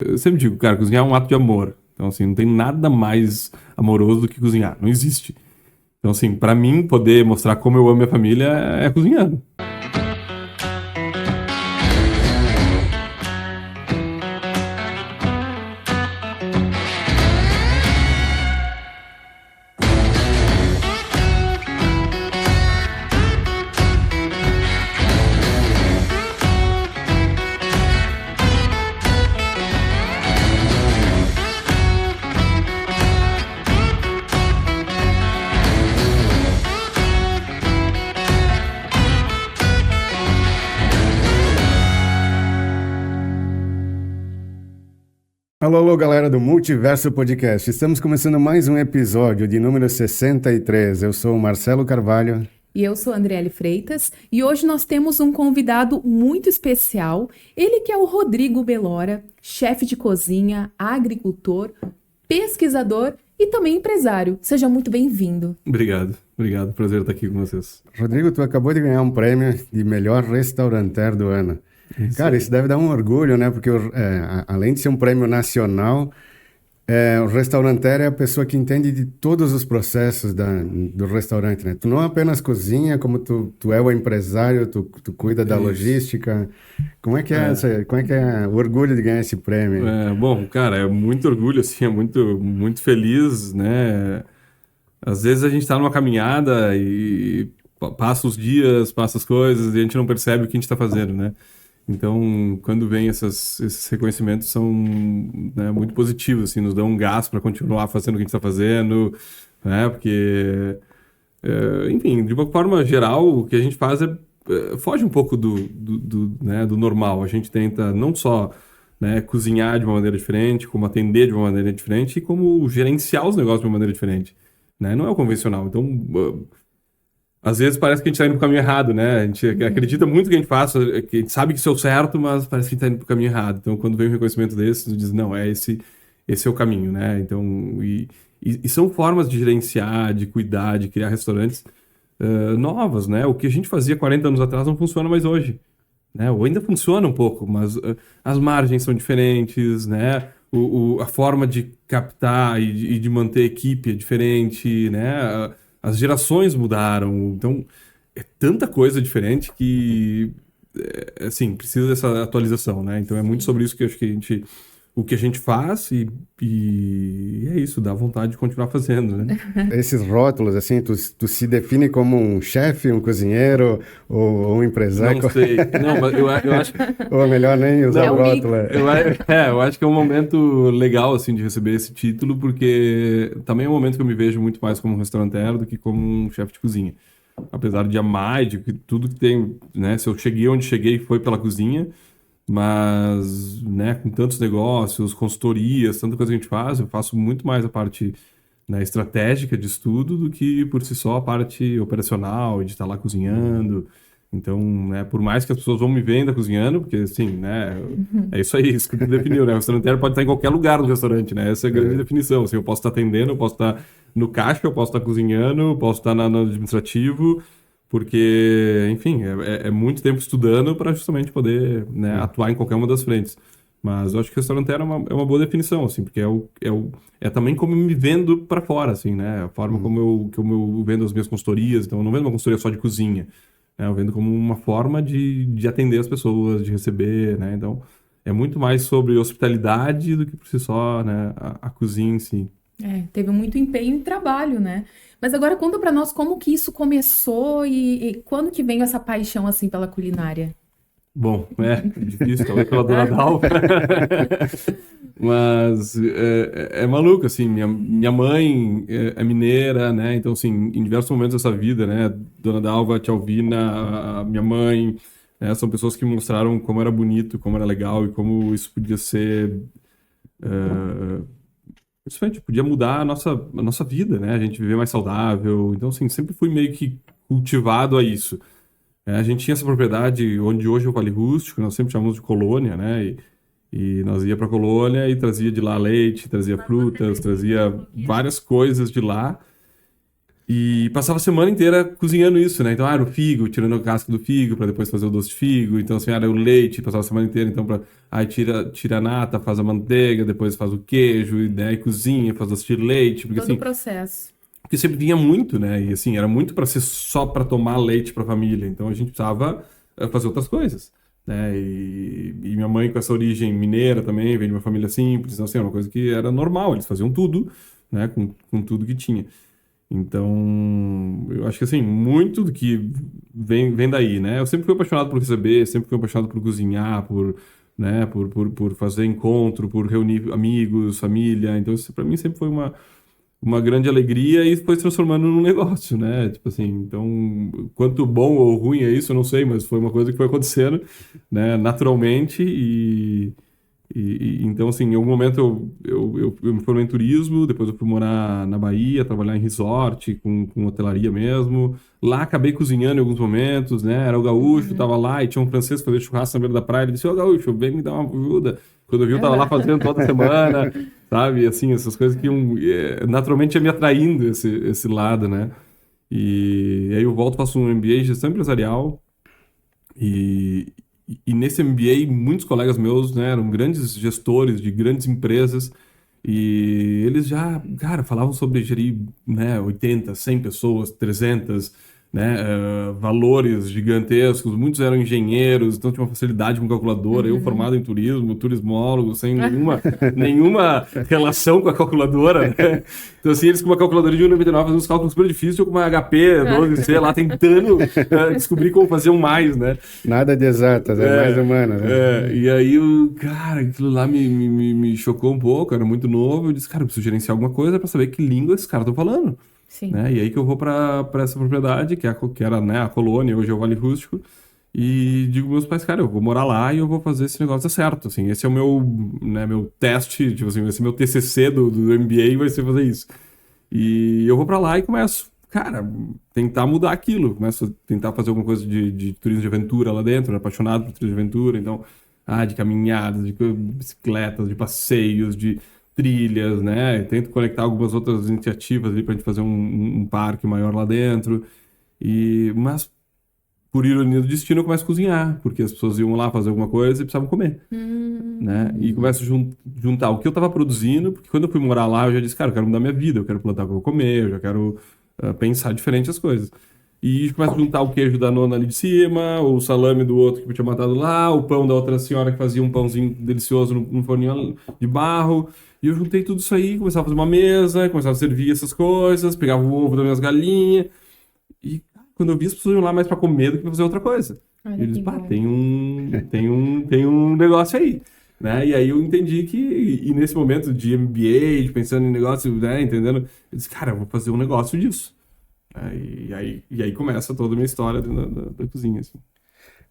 Eu sempre digo, cara, cozinhar é um ato de amor. Então, assim, não tem nada mais amoroso do que cozinhar. Não existe. Então, assim, pra mim, poder mostrar como eu amo minha família é cozinhando. Alô, alô, galera do Multiverso Podcast. Estamos começando mais um episódio de número 63. Eu sou o Marcelo Carvalho. E eu sou a Andriele Freitas e hoje nós temos um convidado muito especial. Ele que é o Rodrigo Belora, chefe de cozinha, agricultor, pesquisador e também empresário. Seja muito bem-vindo. Obrigado. Prazer estar aqui com vocês. Rodrigo, tu acabou de ganhar um prêmio de melhor restaurateur do ano. Cara, isso deve dar um orgulho, né? Porque além de ser um prêmio nacional, o restaurateur é a pessoa que entende de todos os processos do restaurante, né? Tu não apenas cozinha, como tu é o empresário, tu cuida da logística. Como é que como é que é o orgulho de ganhar esse prêmio? Bom, cara, é muito orgulho, assim, é muito feliz, né? Às vezes a gente tá numa caminhada e passa os dias, passa as coisas e a gente não percebe o que a gente tá fazendo, né? Então, quando vem esses reconhecimentos são, né, muito positivos, assim, nos dão um gás para continuar fazendo o que a gente está fazendo, né? Porque, enfim, de uma forma geral, o que a gente faz foge um pouco né, do normal. A gente tenta não só, né, cozinhar de uma maneira diferente, como atender de uma maneira diferente e como gerenciar os negócios de uma maneira diferente, né? Não é o convencional. Então, às vezes parece que a gente está indo para o caminho errado, né? A gente acredita muito no que a gente faz, que a gente sabe que isso é o certo, mas parece que a gente está indo para o caminho errado. Então, quando vem um reconhecimento desse, tu diz, não, esse é o caminho, né? Então, e são formas de gerenciar, de cuidar, de criar restaurantes novas, né? O que a gente fazia 40 anos atrás não funciona mais hoje, né? Ou ainda funciona um pouco, mas as margens são diferentes, né? A forma de captar e de manter a equipe é diferente, né? As gerações mudaram, então é tanta coisa diferente que, assim, precisa dessa atualização, né? Então é muito sobre isso que eu acho que o que a gente faz e é isso, dá vontade de continuar fazendo, né? Esses rótulos, assim, tu se define como um chefe, um cozinheiro ou um empresário? Não sei, não, mas eu acho que... Ou é melhor nem usar Não, rótulo? Eu acho que é um momento legal, assim, de receber esse título, porque também é um momento que eu me vejo muito mais como um restaurateur do que como um chefe de cozinha. Apesar de amar, de que tudo que tem, né? Se eu cheguei onde cheguei foi pela cozinha, mas, né, com tantos negócios, consultorias, tanta coisa que a gente faz, eu faço muito mais a parte, né, estratégica de estudo do que por si só a parte operacional, de estar lá cozinhando. Então, né, por mais que as pessoas vão me ver ainda cozinhando, porque assim, né, é isso aí, isso que tu definiu, né? O restauranteiro pode estar em qualquer lugar do restaurante, né? Essa é a grande definição. Assim, eu posso estar atendendo, eu posso estar no caixa, eu posso estar cozinhando, eu posso estar no administrativo, porque, enfim, é muito tempo estudando para justamente poder, né, atuar em qualquer uma das frentes. Mas eu acho que o restauranteiro é uma boa definição, assim, porque é também como eu me vendo para fora, assim, né? A forma como eu vendo as minhas consultorias. Então, eu não vendo uma consultoria só de cozinha, né? Eu vendo como uma forma de atender as pessoas, de receber, né? Então, é muito mais sobre hospitalidade do que por si só, né, a cozinha em si. Teve muito empenho e trabalho, né? Mas agora conta pra nós como que isso começou e quando que veio essa paixão assim pela culinária? Bom, é difícil, talvez pela Dona Dalva. Mas é maluco, assim, minha mãe é mineira, né? Então, assim, em diversos momentos dessa vida, né? Dona Dalva, Tia Alvina, a minha mãe, né? São pessoas que me mostraram como era bonito, como era legal e como isso podia ser... Isso a gente podia mudar a nossa vida, né? A gente viver mais saudável. Então, assim, sempre fui meio que cultivado a isso. A gente tinha essa propriedade onde hoje é o Vale Rústico, nós sempre chamamos de colônia, né? E nós ia para a colônia e trazia de lá leite, trazia frutas, trazia várias coisas de lá. E passava a semana inteira cozinhando isso, né? Então, era o figo, tirando a casca do figo para depois fazer o doce de figo. Então, assim, era o leite, passava a semana inteira. Então, aí tira a nata, faz a manteiga, depois faz o queijo, e cozinha, faz doce de leite. Porque, Todo assim, o processo. porque sempre vinha muito, né? E, assim, era muito para ser só para tomar leite para a família. Então, a gente precisava fazer outras coisas, né? E minha mãe, com essa origem mineira também, veio de uma família simples. Então, assim, era uma coisa que era normal. Eles faziam tudo, né? Com tudo que tinha. Então, eu acho que assim, muito do que vem daí, né? Eu sempre fui apaixonado por receber, sempre fui apaixonado por cozinhar, né, por fazer encontro, por reunir amigos, família. Então, isso para mim sempre foi uma grande alegria e foi se transformando num negócio, né? Tipo assim, então, quanto bom ou ruim é isso, eu não sei, mas foi uma coisa que foi acontecendo, né, naturalmente então, assim, em algum momento eu me formei em turismo, depois eu fui morar na Bahia, trabalhar em resort, com hotelaria mesmo. Lá acabei cozinhando em alguns momentos, né? Era o gaúcho, tava lá e tinha um francês que fazia churrasco na beira da praia. Ele disse, ô gaúcho, vem me dar uma ajuda. Quando eu vi, eu tava lá fazendo toda semana, sabe? Assim, essas coisas que naturalmente ia me atraindo esse lado, né? E aí eu volto, faço um MBA em gestão empresarial e nesse MBA, muitos colegas meus, né, eram grandes gestores de grandes empresas e eles já, cara, falavam sobre gerir, né, 80, 100 pessoas, 300, né, valores gigantescos. Muitos eram engenheiros, então tinha uma facilidade com calculadora. Eu formado em turismo, turismólogo, sem nenhuma relação com a calculadora, né? Então, assim, eles com uma calculadora de 1,99 faziam uns cálculos super difíceis, eu com uma HP 12C lá tentando descobrir como fazer um mais, né? Nada de exatas, é mais humanas. Né? E aí, cara, aquilo lá me chocou um pouco, eu era muito novo. Eu disse, cara, eu preciso gerenciar alguma coisa para saber que língua esses caras estão falando. Sim. Né? E aí que eu vou para essa propriedade, que era, né, a colônia, hoje é o Vale Rústico, e digo meus pais, cara, eu vou morar lá e eu vou fazer esse negócio dar certo, assim, esse é o meu, né, meu teste, tipo assim, esse meu TCC do MBA vai ser fazer isso. E eu vou para lá e começo, cara, tentar mudar aquilo, começo a tentar fazer alguma coisa de turismo de aventura lá dentro, era apaixonado por turismo de aventura, então, de caminhadas, de bicicletas, de passeios, de trilhas, né? Eu tento conectar algumas outras iniciativas ali pra gente fazer um parque maior lá dentro. Mas, por ironia do destino, eu começo a cozinhar, porque as pessoas iam lá fazer alguma coisa e precisavam comer, né? E começo a juntar o que eu estava produzindo, porque quando eu fui morar lá, eu já disse, cara, eu quero mudar minha vida, eu quero plantar o que eu vou comer, eu já quero pensar diferente as coisas. E começo a juntar o queijo da nona ali de cima, o salame do outro que eu tinha matado lá, o pão da outra senhora que fazia um pãozinho delicioso num forninho de barro. E eu juntei tudo isso aí, começava a fazer uma mesa, começava a servir essas coisas, pegava o ovo das minhas galinhas. E quando eu vi, as pessoas iam lá mais pra comer do que pra fazer outra coisa. E eles, tem um negócio aí. Né? E aí eu entendi e nesse momento de MBA, de pensando em negócio, né, entendendo, eu disse, cara, eu vou fazer um negócio disso. E aí começa toda a minha história da cozinha, assim.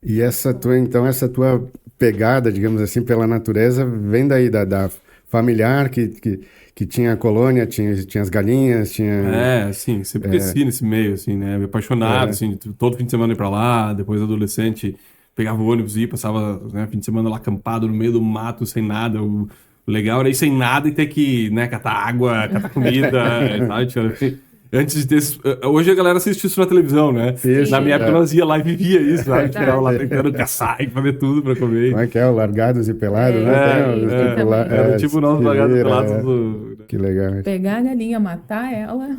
E essa tua pegada, digamos assim, pela natureza, vem daí da familiar que tinha a colônia, tinha as galinhas, tinha... Sim, sempre cresci nesse meio, assim, né, me apaixonado, assim, todo fim de semana ir pra lá, depois adolescente, pegava o ônibus e passava, né, fim de semana lá acampado no meio do mato, sem nada. O legal era ir sem nada e ter que, né, catar água, catar comida, sabe? Antes de ter... Hoje a galera assiste isso na televisão, né? Isso, na minha época nós ia lá e vivia isso, sabe? A gente ficava lá tentando caçar e fazer tudo pra comer. Como é que é? O Largados e Pelados, né? Era tipo nós Largados e Pelados. Que legal. Pegar a galinha, matar ela.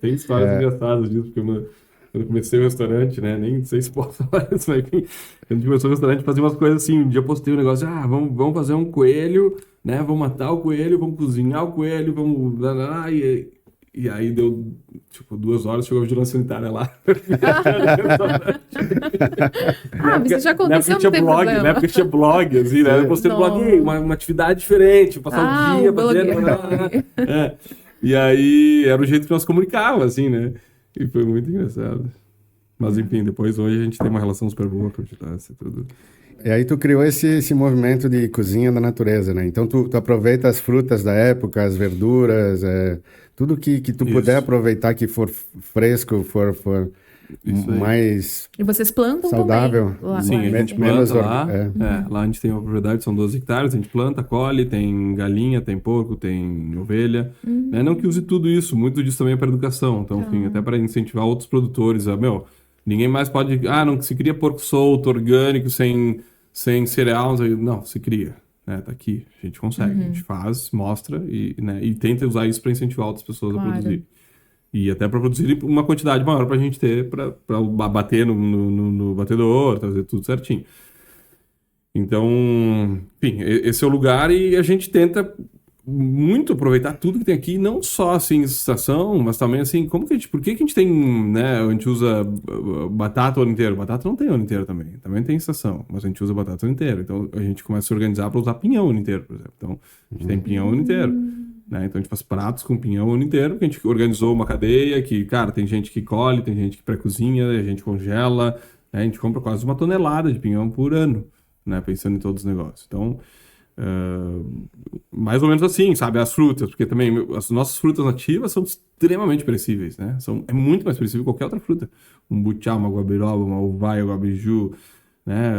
Tem histórias engraçadas disso, porque quando eu comecei o restaurante, né? Nem sei se posso falar isso, mas enfim. Quando começou o restaurante, fazia umas coisas assim. Um dia eu postei um negócio, vamos fazer um coelho, né? Vamos matar o coelho, vamos cozinhar o coelho, vamos... E aí deu, tipo, 2 horas, chegou a vigilância sanitária lá. Mas isso já aconteceu, não tem blog, problema. Na época tinha blog, assim, né? Eu postei no blog, uma atividade diferente, passar o dia fazendo... E aí era o jeito que nós comunicávamos, assim, né? E foi muito engraçado. Mas, enfim, depois hoje a gente tem uma relação super boa com a vigilância e tudo. E aí tu criou esse movimento de cozinha da natureza, né? Então tu aproveita as frutas da época, as verduras, tudo que tu puder aproveitar que for fresco, for Isso aí. mais E vocês plantam saudável. também? Lá, Sim, a gente menos planta lá. orgânico. Lá a gente tem uma propriedade, são 12 hectares, a gente planta, colhe, tem galinha, tem porco, tem ovelha. Né? Não que use tudo isso, muito disso também é para educação. Então, enfim, até para incentivar outros produtores. Ninguém mais pode... não se cria porco solto, orgânico, sem cereal. Não, se cria. Né? Tá aqui, a gente consegue. A gente faz, mostra e tenta usar isso para incentivar outras pessoas a produzir. E até para produzir uma quantidade maior para a gente ter, para bater no batedor, trazer tudo certinho. Então, enfim, esse é o lugar e a gente tenta muito aproveitar tudo que tem aqui, não só assim estação, mas também assim, por que a gente tem, né, a gente usa batata o ano inteiro? Batata não tem o ano inteiro também tem estação, mas a gente usa batata o ano inteiro. Então a gente começa a se organizar para usar pinhão o ano inteiro, por exemplo. Então a gente tem pinhão o ano inteiro. Né? Então a gente faz pratos com pinhão o ano inteiro, que a gente organizou uma cadeia que, cara, tem gente que colhe, tem gente que pré-cozinha, a gente congela, né? A gente compra quase 1 tonelada de pinhão por ano, né? Pensando em todos os negócios. Então, mais ou menos assim, sabe? As frutas, porque também as nossas frutas nativas são extremamente perecíveis, né? É muito mais perecível que qualquer outra fruta. Um butiá, uma guabiroba, uma uvaia, uma guabiju, né?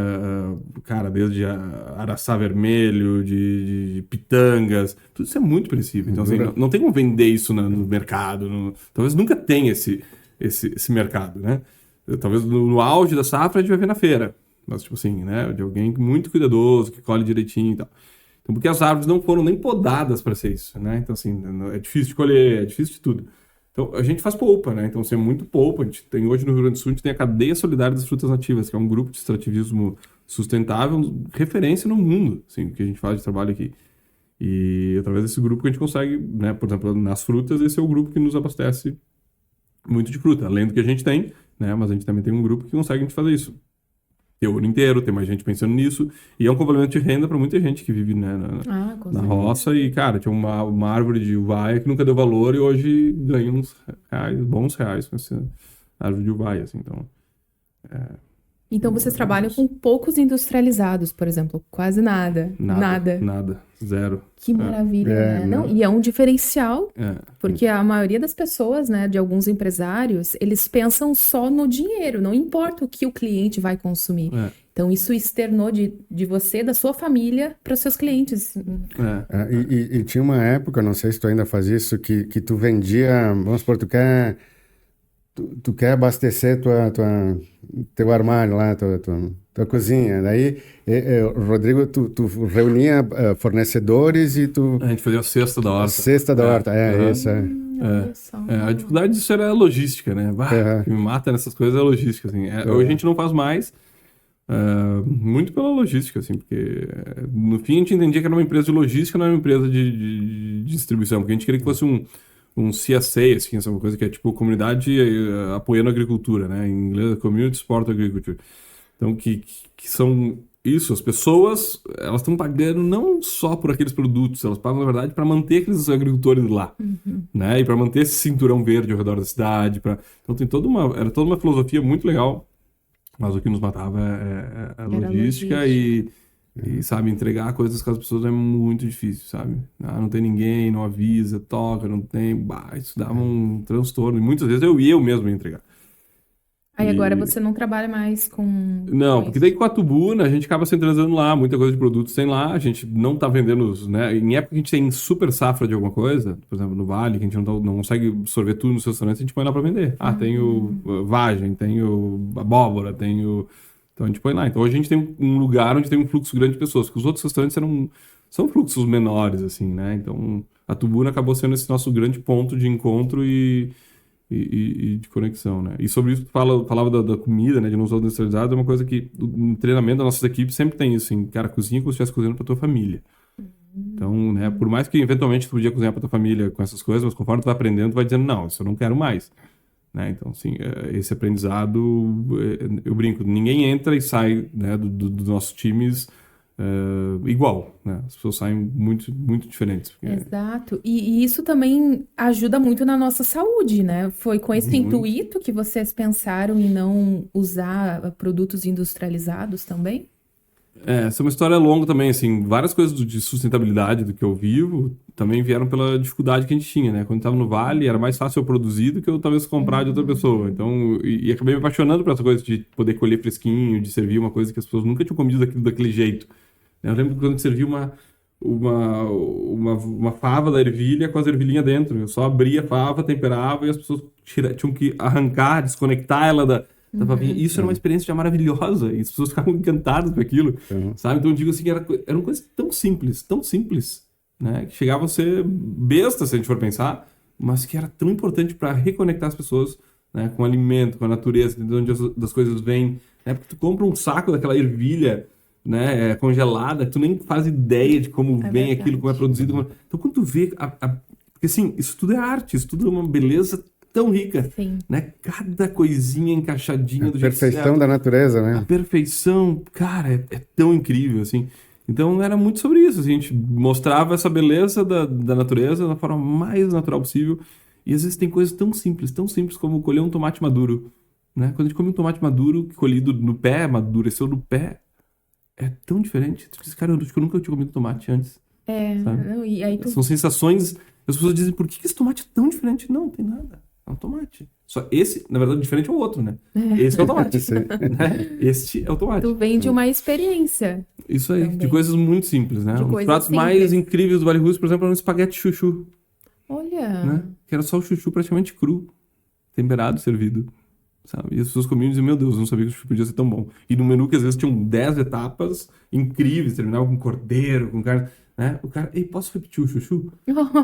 Cara, desde araçá vermelho, de pitangas, tudo isso é muito perecível. Então, assim, não tem como vender isso no mercado. Talvez nunca tenha esse mercado, né? Talvez no auge da safra a gente vai ver na feira. Mas, tipo assim, né? De alguém muito cuidadoso, que colhe direitinho e tal. Então, porque as árvores não foram nem podadas para ser isso, né? Então, assim, é difícil de colher, é difícil de tudo. Então, a gente faz polpa, né? Então, assim, é muito polpa. A gente tem hoje no Rio Grande do Sul, a gente tem a Cadeia Solidária das Frutas Nativas, que é um grupo de extrativismo sustentável, referência no mundo, assim, que a gente faz de trabalho aqui. E através desse grupo que a gente consegue, né? Por exemplo, nas frutas, esse é o grupo que nos abastece muito de fruta, além do que a gente tem, né? Mas a gente também tem um grupo que consegue a gente fazer isso. Ter o ano inteiro, tem mais gente pensando nisso, e é um complemento de renda para muita gente que vive, né, na roça. E, cara, tinha uma árvore de uvaia que nunca deu valor e hoje ganha uns bons reais com essa árvore de uvaia, assim, então... Então vocês trabalham com poucos industrializados, por exemplo, quase nada. Nada, zero. Que maravilha, né? Não, e é um diferencial, porque a maioria das pessoas, né, de alguns empresários, eles pensam só no dinheiro, não importa o que o cliente vai consumir. Então isso externou de você, da sua família, para os seus clientes. E tinha uma época, não sei se tu ainda faz isso, que tu vendia, vamos supor, tu quer abastecer teu armário lá, tua cozinha. Daí, Rodrigo, tu reunia fornecedores e tu... A gente fazia a cesta da horta. A cesta da horta, isso. A dificuldade disso era a logística, né? O que me mata nessas coisas é a logística, assim. Hoje a gente não faz mais, muito pela logística, assim, porque no fim a gente entendia que era uma empresa de logística, não era uma empresa de distribuição, porque a gente queria que fosse um CSA, assim, essa coisa que é tipo comunidade apoiando a agricultura, né? Em inglês, Community Support Agriculture. Então, que são isso, as pessoas, elas estão pagando não só por aqueles produtos, elas pagam, na verdade, para manter aqueles agricultores lá, né? E para manter esse cinturão verde ao redor da cidade. Então, era toda uma filosofia muito legal, mas o que nos matava é a logística e, sabe, entregar coisas com as pessoas é muito difícil, sabe? Não tem ninguém, não avisa, toca, não tem... isso dava um transtorno. E muitas vezes eu mesmo ia entregar. Aí agora você não trabalha mais com... Não, porque daí com a Tubuna a gente acaba centralizando lá, muita coisa de produtos tem lá, a gente não tá vendendo, né? Em época que a gente tem super safra de alguma coisa, por exemplo, no Vale, que a gente não consegue absorver tudo nos restaurantes, a gente põe lá para vender. Tenho vagem, tenho abóbora, tenho... Então a gente põe lá. Então hoje a gente tem um lugar onde tem um fluxo grande de pessoas, porque os outros restaurantes são fluxos menores, assim, né? Então a Tubuna acabou sendo esse nosso grande ponto de encontro e de conexão, né? E sobre isso que falava da comida, né? De não usar industrializado, é uma coisa que no treinamento das nossas equipes sempre tem isso, assim, cara, cozinha como se estivesse cozinhando pra tua família. Então, né? Por mais que eventualmente tu podia cozinhar pra tua família com essas coisas, mas conforme tu vai aprendendo, tu vai dizendo, não, isso eu não quero mais. Né? Então, assim, esse aprendizado, eu brinco, ninguém entra e sai, né, dos nossos times igual, né? As pessoas saem muito, muito diferentes. Porque... Exato. E isso também ajuda muito na nossa saúde, né? Foi com esse intuito que vocês pensaram em não usar produtos industrializados também? Essa é uma história longa também, assim, várias coisas de sustentabilidade do que eu vivo também vieram pela dificuldade que a gente tinha, né? Quando eu tava no Vale, era mais fácil eu produzir do que eu talvez comprar de outra pessoa. Então, e acabei me apaixonando por essa coisa de poder colher fresquinho, de servir uma coisa que as pessoas nunca tinham comido daquele jeito. Eu lembro quando eu servi uma fava da ervilha com as ervilhinhas dentro. Eu só abria a fava, temperava e as pessoas tinham que arrancar, desconectar ela da favinha. Isso era uma experiência já maravilhosa e as pessoas ficavam encantadas com aquilo, sabe? Então eu digo assim, era uma coisa tão simples, né? Que chegava a ser besta se a gente for pensar, mas que era tão importante para reconectar as pessoas, né? Com o alimento, com a natureza, de onde as coisas vêm, né? Porque tu compra um saco daquela ervilha, né, congelada, tu nem faz ideia de como vem verdade. aquilo, como é produzido. Então, quando tu vê... Porque, assim, isso tudo é arte, isso tudo é uma beleza tão rica, Sim. né? Cada coisinha encaixadinha do jeito Perfeição certo. da natureza, A né? perfeição, cara, é tão incrível, assim. Então, era muito sobre isso. Assim, a gente mostrava essa beleza da natureza da forma mais natural possível. E, às vezes, tem coisas tão simples como colher um tomate maduro, né? Quando a gente come um tomate maduro, colhido no pé, amadureceu no pé, é tão diferente. Tu diz, cara, eu acho que eu nunca tinha comido tomate antes. Sabe? Não, e aí tu... São sensações... As pessoas dizem, por que esse tomate é tão diferente? Não tem nada. É um tomate. Só esse, na verdade, diferente é o outro, né? Esse é o tomate. Né? Este é o tomate. Tu vem de uma experiência. Isso aí, de Também. coisas muito simples, né? De Um dos coisas pratos simples. mais incríveis do Vale Russo, por exemplo, é um espaguete chuchu, Olha, né? Que era só o chuchu praticamente cru, temperado, servido. Sabe? E as pessoas comiam e diziam, meu Deus, eu não sabia que o chuchu podia ser tão bom. E no menu que às vezes tinham 10 etapas incríveis, terminava com cordeiro, com carne, né? O cara, ei, posso repetir o chuchu?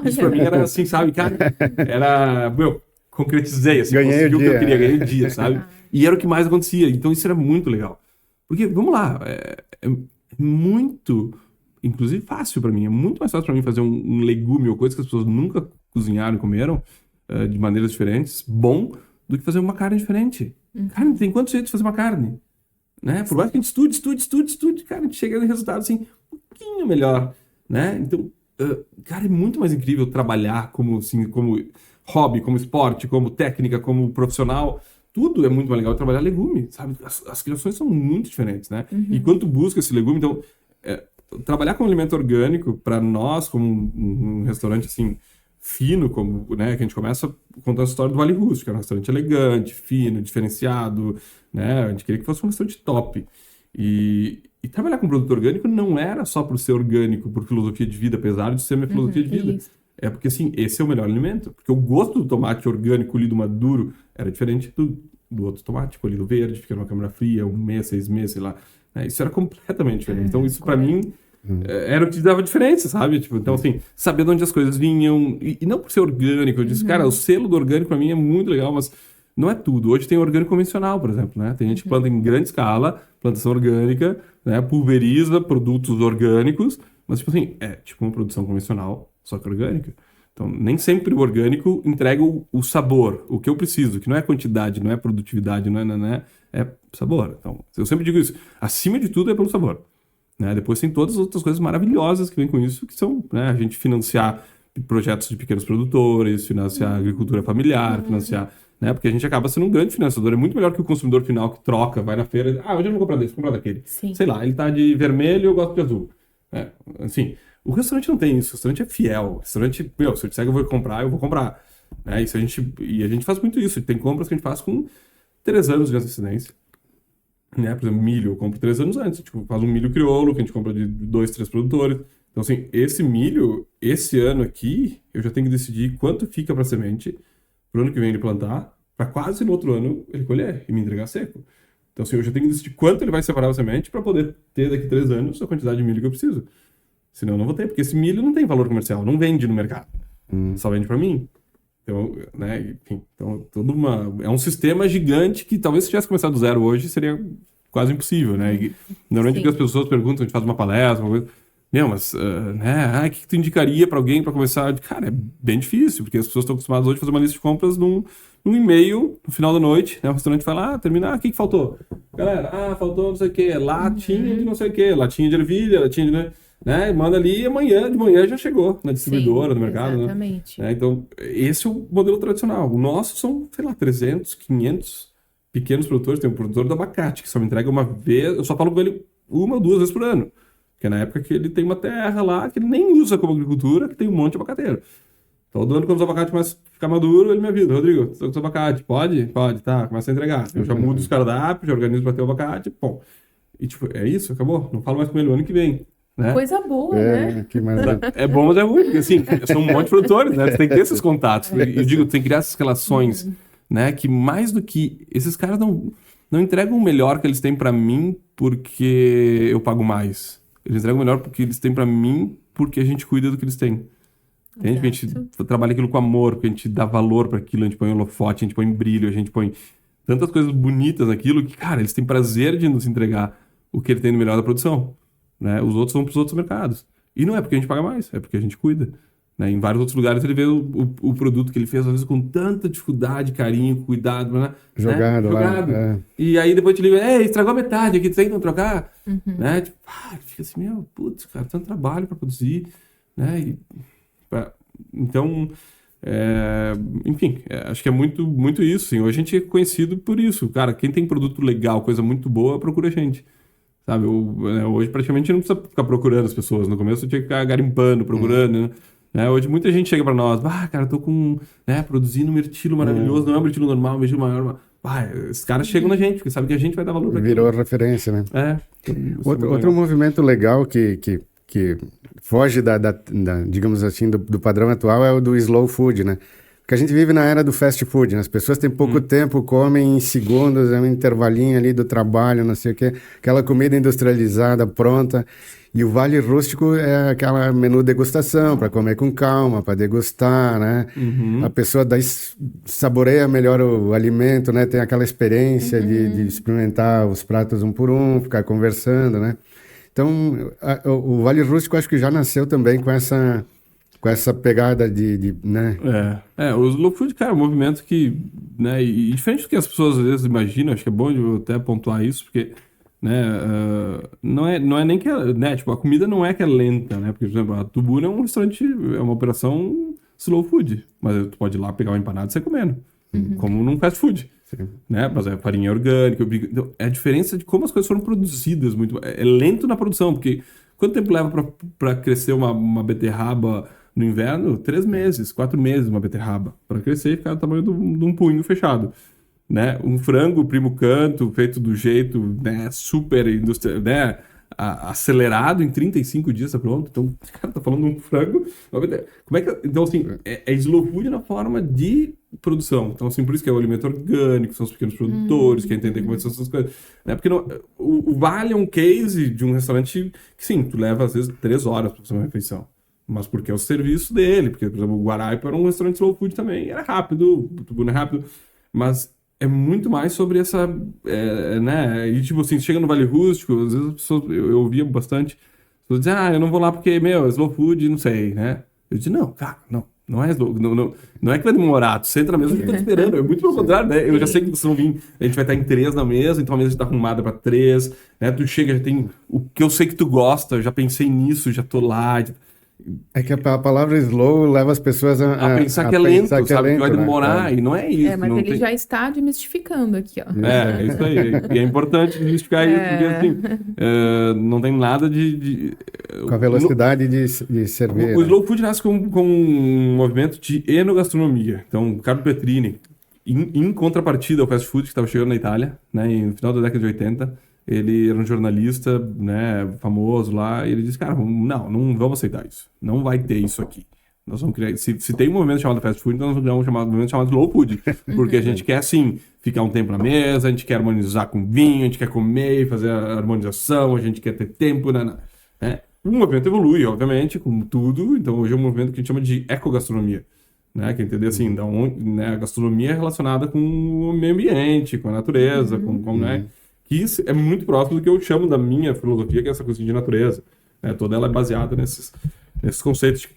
Isso pra mim era assim, sabe, cara? Era, meu, concretizei, assim, Ganhei consegui o o que eu dia. queria, ganhei o dia, sabe? E era o que mais acontecia, então isso era muito legal. Porque, vamos lá, é muito, inclusive fácil pra mim, é muito mais fácil pra mim fazer um legume ou coisa que as pessoas nunca cozinharam e comeram, de maneiras diferentes, bom, do que fazer uma carne diferente. Carne, tem quantos jeitos de fazer uma carne? Né? Por mais que a gente estude, cara, a gente chega no resultado assim, um pouquinho melhor, né? Então, cara, é muito mais incrível trabalhar como, assim, como hobby, como esporte, como técnica, como profissional. Tudo é muito mais legal trabalhar legume, sabe? As criações são muito diferentes, né? E quando tu busca esse legume, então, trabalhar com alimento orgânico, para nós, como um restaurante, assim, fino, como, né, que a gente começa contando a história do Vale Russo, que era um restaurante elegante, fino, diferenciado, né, a gente queria que fosse um restaurante top. E trabalhar com produto orgânico não era só por ser orgânico, por filosofia de vida, apesar de ser minha filosofia de vida. isso. É porque, assim, esse é o melhor alimento. Porque o gosto do tomate orgânico colhido maduro era diferente do outro tomate colhido verde, fica numa câmara fria, 1 mês, 6 meses, sei lá. Isso era completamente diferente. Então, isso pra mim era o que dava diferença, sabe? Tipo, então, assim, saber de onde as coisas vinham. E não por ser orgânico. Eu disse, cara, o selo do orgânico pra mim é muito legal, mas não é tudo. Hoje tem orgânico convencional, por exemplo, né? Tem gente que planta em grande escala, plantação orgânica, né? Pulveriza produtos orgânicos, mas, tipo assim, é tipo uma produção convencional, só que orgânica. Então, nem sempre o orgânico entrega o sabor, o que eu preciso, que não é quantidade, não é produtividade, é sabor. Então, eu sempre digo isso. Acima de tudo é pelo sabor. Né? Depois tem todas as outras coisas maravilhosas que vêm com isso, que são, né, a gente financiar projetos de pequenos produtores, financiar agricultura familiar, financiar, né, porque a gente acaba sendo um grande financiador. É muito melhor que o consumidor final que troca, vai na feira, hoje eu não vou comprar desse, vou comprar daquele. Sim. Sei lá, ele tá de vermelho, eu gosto de azul. Assim, o restaurante não tem isso, o restaurante é fiel. O restaurante, meu, se eu disser que eu vou comprar. Né? E a gente faz muito isso. Tem compras que a gente faz com 3 anos de antecedência. Né? Por exemplo, milho, eu compro 3 anos antes. Tipo, faz um milho crioulo, que a gente compra de 2, 3 produtores. Então, assim, esse milho, esse ano aqui, eu já tenho que decidir quanto fica para semente pro ano que vem ele plantar, para quase no outro ano ele colher e me entregar seco. Então, assim, eu já tenho que decidir quanto ele vai separar a semente para poder ter daqui 3 anos a quantidade de milho que eu preciso. Senão eu não vou ter, porque esse milho não tem valor comercial, não vende no mercado. Só vende para mim. Então, né, enfim, então, é um sistema gigante que talvez se tivesse começado do zero hoje seria quase impossível, né? E, normalmente que as pessoas perguntam, a gente faz uma palestra, uma coisa, mas, né, o que tu indicaria para alguém para começar? Cara, é bem difícil, porque as pessoas estão acostumadas hoje a fazer uma lista de compras num e-mail, no final da noite, né? O restaurante vai lá, termina, o que faltou? Galera, faltou não sei o que, latinha de não sei o que, latinha de ervilha, latinha de... Né? Manda ali e de manhã já chegou na distribuidora, no mercado. Exatamente. Né? Então, esse é o modelo tradicional. O nosso são, sei lá, 300, 500 pequenos produtores. Tem um produtor do abacate que só me entrega uma vez. Eu só falo com ele 1 ou 2 vezes por ano. Porque na época que ele tem uma terra lá que ele nem usa como agricultura, que tem um monte de abacateiro. Todo ano, quando os abacates começam a ficar maduro, ele me avisa: Rodrigo, tô com os abacate, pode? Pode, tá, começa a entregar. Eu já mudo os cardápios, já organizo para ter o abacate, pô. E tipo, é isso, acabou. Não falo mais com ele o ano que vem. Né? Coisa boa, né? Que maravilha. É bom, mas é ruim, porque assim, são um monte de produtores, né? Você tem que ter esses contatos. E eu digo, tem que criar essas relações, né? Que mais do que... Esses caras não entregam o melhor que eles têm pra mim porque eu pago mais. Eles entregam o melhor porque eles têm pra mim porque a gente cuida do que eles têm. Entende? A gente trabalha aquilo com amor, porque a gente dá valor pra aquilo, a gente põe holofote, a gente põe brilho, a gente põe tantas coisas bonitas naquilo que, cara, eles têm prazer de nos entregar o que ele tem no melhor da produção. Né? Os outros vão para os outros mercados. E não é porque a gente paga mais, é porque a gente cuida. Né? Em vários outros lugares ele vê o produto que ele fez, às vezes, com tanta dificuldade, carinho, cuidado. Né? Jogado lá. E aí depois te liga: estragou a metade aqui, tu tem que não trocar? Né? Tipo, fica assim, meu, putz, cara, tanto trabalho para produzir. Né? Então, enfim, acho que é muito, muito isso. Assim. Hoje a gente é conhecido por isso. Cara, quem tem produto legal, coisa muito boa, procura a gente. Sabe, hoje praticamente não precisa ficar procurando as pessoas. No começo eu tinha que ficar garimpando, procurando, né? Hoje muita gente chega pra nós: cara, eu tô com, produzindo um mirtilo maravilhoso, não é um mirtilo normal, um mirtilo maior. Esses caras chegam na gente, porque sabem que a gente vai dar valor pra Virou referência, né? Outro movimento legal que foge digamos assim, do padrão atual é o do slow food, né? Porque a gente vive na era do fast food, né? As pessoas têm pouco tempo, comem em segundos, é um intervalinho ali do trabalho, não sei o quê. Aquela comida industrializada, pronta. E o Vale Rústico é aquela menu degustação, para comer com calma, para degustar, né? A pessoa daí saboreia melhor o alimento, né? Tem aquela experiência de experimentar os pratos um por um, ficar conversando, né? Então, o Vale Rústico acho que já nasceu também com essa pegada né? O slow food, cara, é um movimento que, né, e diferente do que as pessoas às vezes imaginam, acho que é bom eu até pontuar isso, porque, né, não é nem que, né, tipo, a comida não é que é lenta, né, porque, por exemplo, a Tubuna é um restaurante, é uma operação slow food, mas tu pode ir lá pegar uma empanada e sair comendo, como num fast food. Né? Mas é farinha orgânica. Então, é a diferença de como as coisas foram produzidas. É lento na produção, porque quanto tempo leva para crescer uma beterraba no inverno? 3 meses, 4 meses uma beterraba para crescer e ficar do tamanho de um punho fechado. Né? Um frango primo canto, feito do jeito, né, super industrial, né, acelerado, em 35 dias tá pronto. Então, cara, tá falando de um frango. Como é que, então, assim, é slow food na forma de produção. Então, assim, por isso que é o alimento orgânico, são os pequenos produtores, que entendem como são essas coisas. Né? Porque o Vale é um case de um restaurante que, sim, tu leva às vezes 3 horas para fazer uma refeição. Mas porque é o serviço dele. Porque, por exemplo, o Guaraipa era um restaurante slow food também. Era rápido, o Tubuna é rápido. Mas é muito mais sobre essa, né, e tipo assim, chega no Vale Rústico, às vezes as pessoas, eu ouvia bastante, as pessoas dizem: eu não vou lá porque, é slow food, não sei, né? Eu disse: não, cara, não é slow, não é que vai demorar, tu senta na mesa e tô te esperando, é muito pelo contrário, né? Eu já sei que vocês vão vir, a gente vai estar em 3 na mesa, então a mesa já tá arrumada pra 3, né? Tu chega, já tem o que eu sei que tu gosta, eu já pensei nisso, já tô lá. É que a palavra slow leva as pessoas a pensar que é lento, sabe? Que vai né? demorar, e não é isso. Mas ele já está desmistificando aqui, ó. É isso aí. E é importante desmistificar isso, porque assim, não tem nada com a velocidade de servir. O slow food nasce com um movimento de enogastronomia. Então, o Carlo Petrini, em contrapartida ao fast food que estava chegando na Itália, né, no final da década de 80, ele era um jornalista, né, famoso lá, e ele disse: cara, não vamos aceitar isso. Não vai ter isso aqui. Nós vamos criar... Se tem um movimento chamado fast food, então nós vamos criar um movimento chamado slow food. Porque a gente quer, assim, ficar um tempo na mesa, a gente quer harmonizar com vinho, a gente quer comer, fazer a harmonização, a gente quer ter tempo, né? O movimento evolui, obviamente, como tudo. Então, hoje é um movimento que a gente chama de ecogastronomia. Né? Que entender, assim, né, a gastronomia é relacionada com o meio ambiente, com a natureza, com né? Que isso é muito próximo do que eu chamo da minha filosofia, que é essa coisa de natureza. Né? Toda ela é baseada nesses conceitos de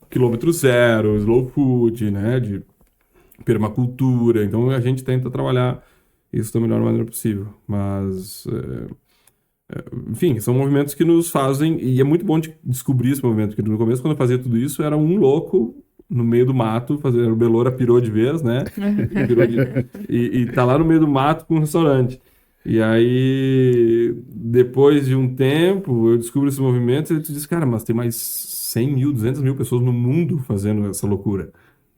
quilômetro zero, slow food, né? De permacultura. Então a gente tenta trabalhar isso da melhor maneira possível. Mas, enfim, são movimentos que nos fazem... E é muito bom de descobrir esse movimento, porque no começo, quando eu fazia tudo isso, era um louco no meio do mato, o Beloura pirou de vez, né? E tá lá no meio do mato com um restaurante. E aí, depois de um tempo, eu descubro esse movimento e tu diz, cara, mas tem mais 100 mil, 200 mil pessoas no mundo fazendo essa loucura.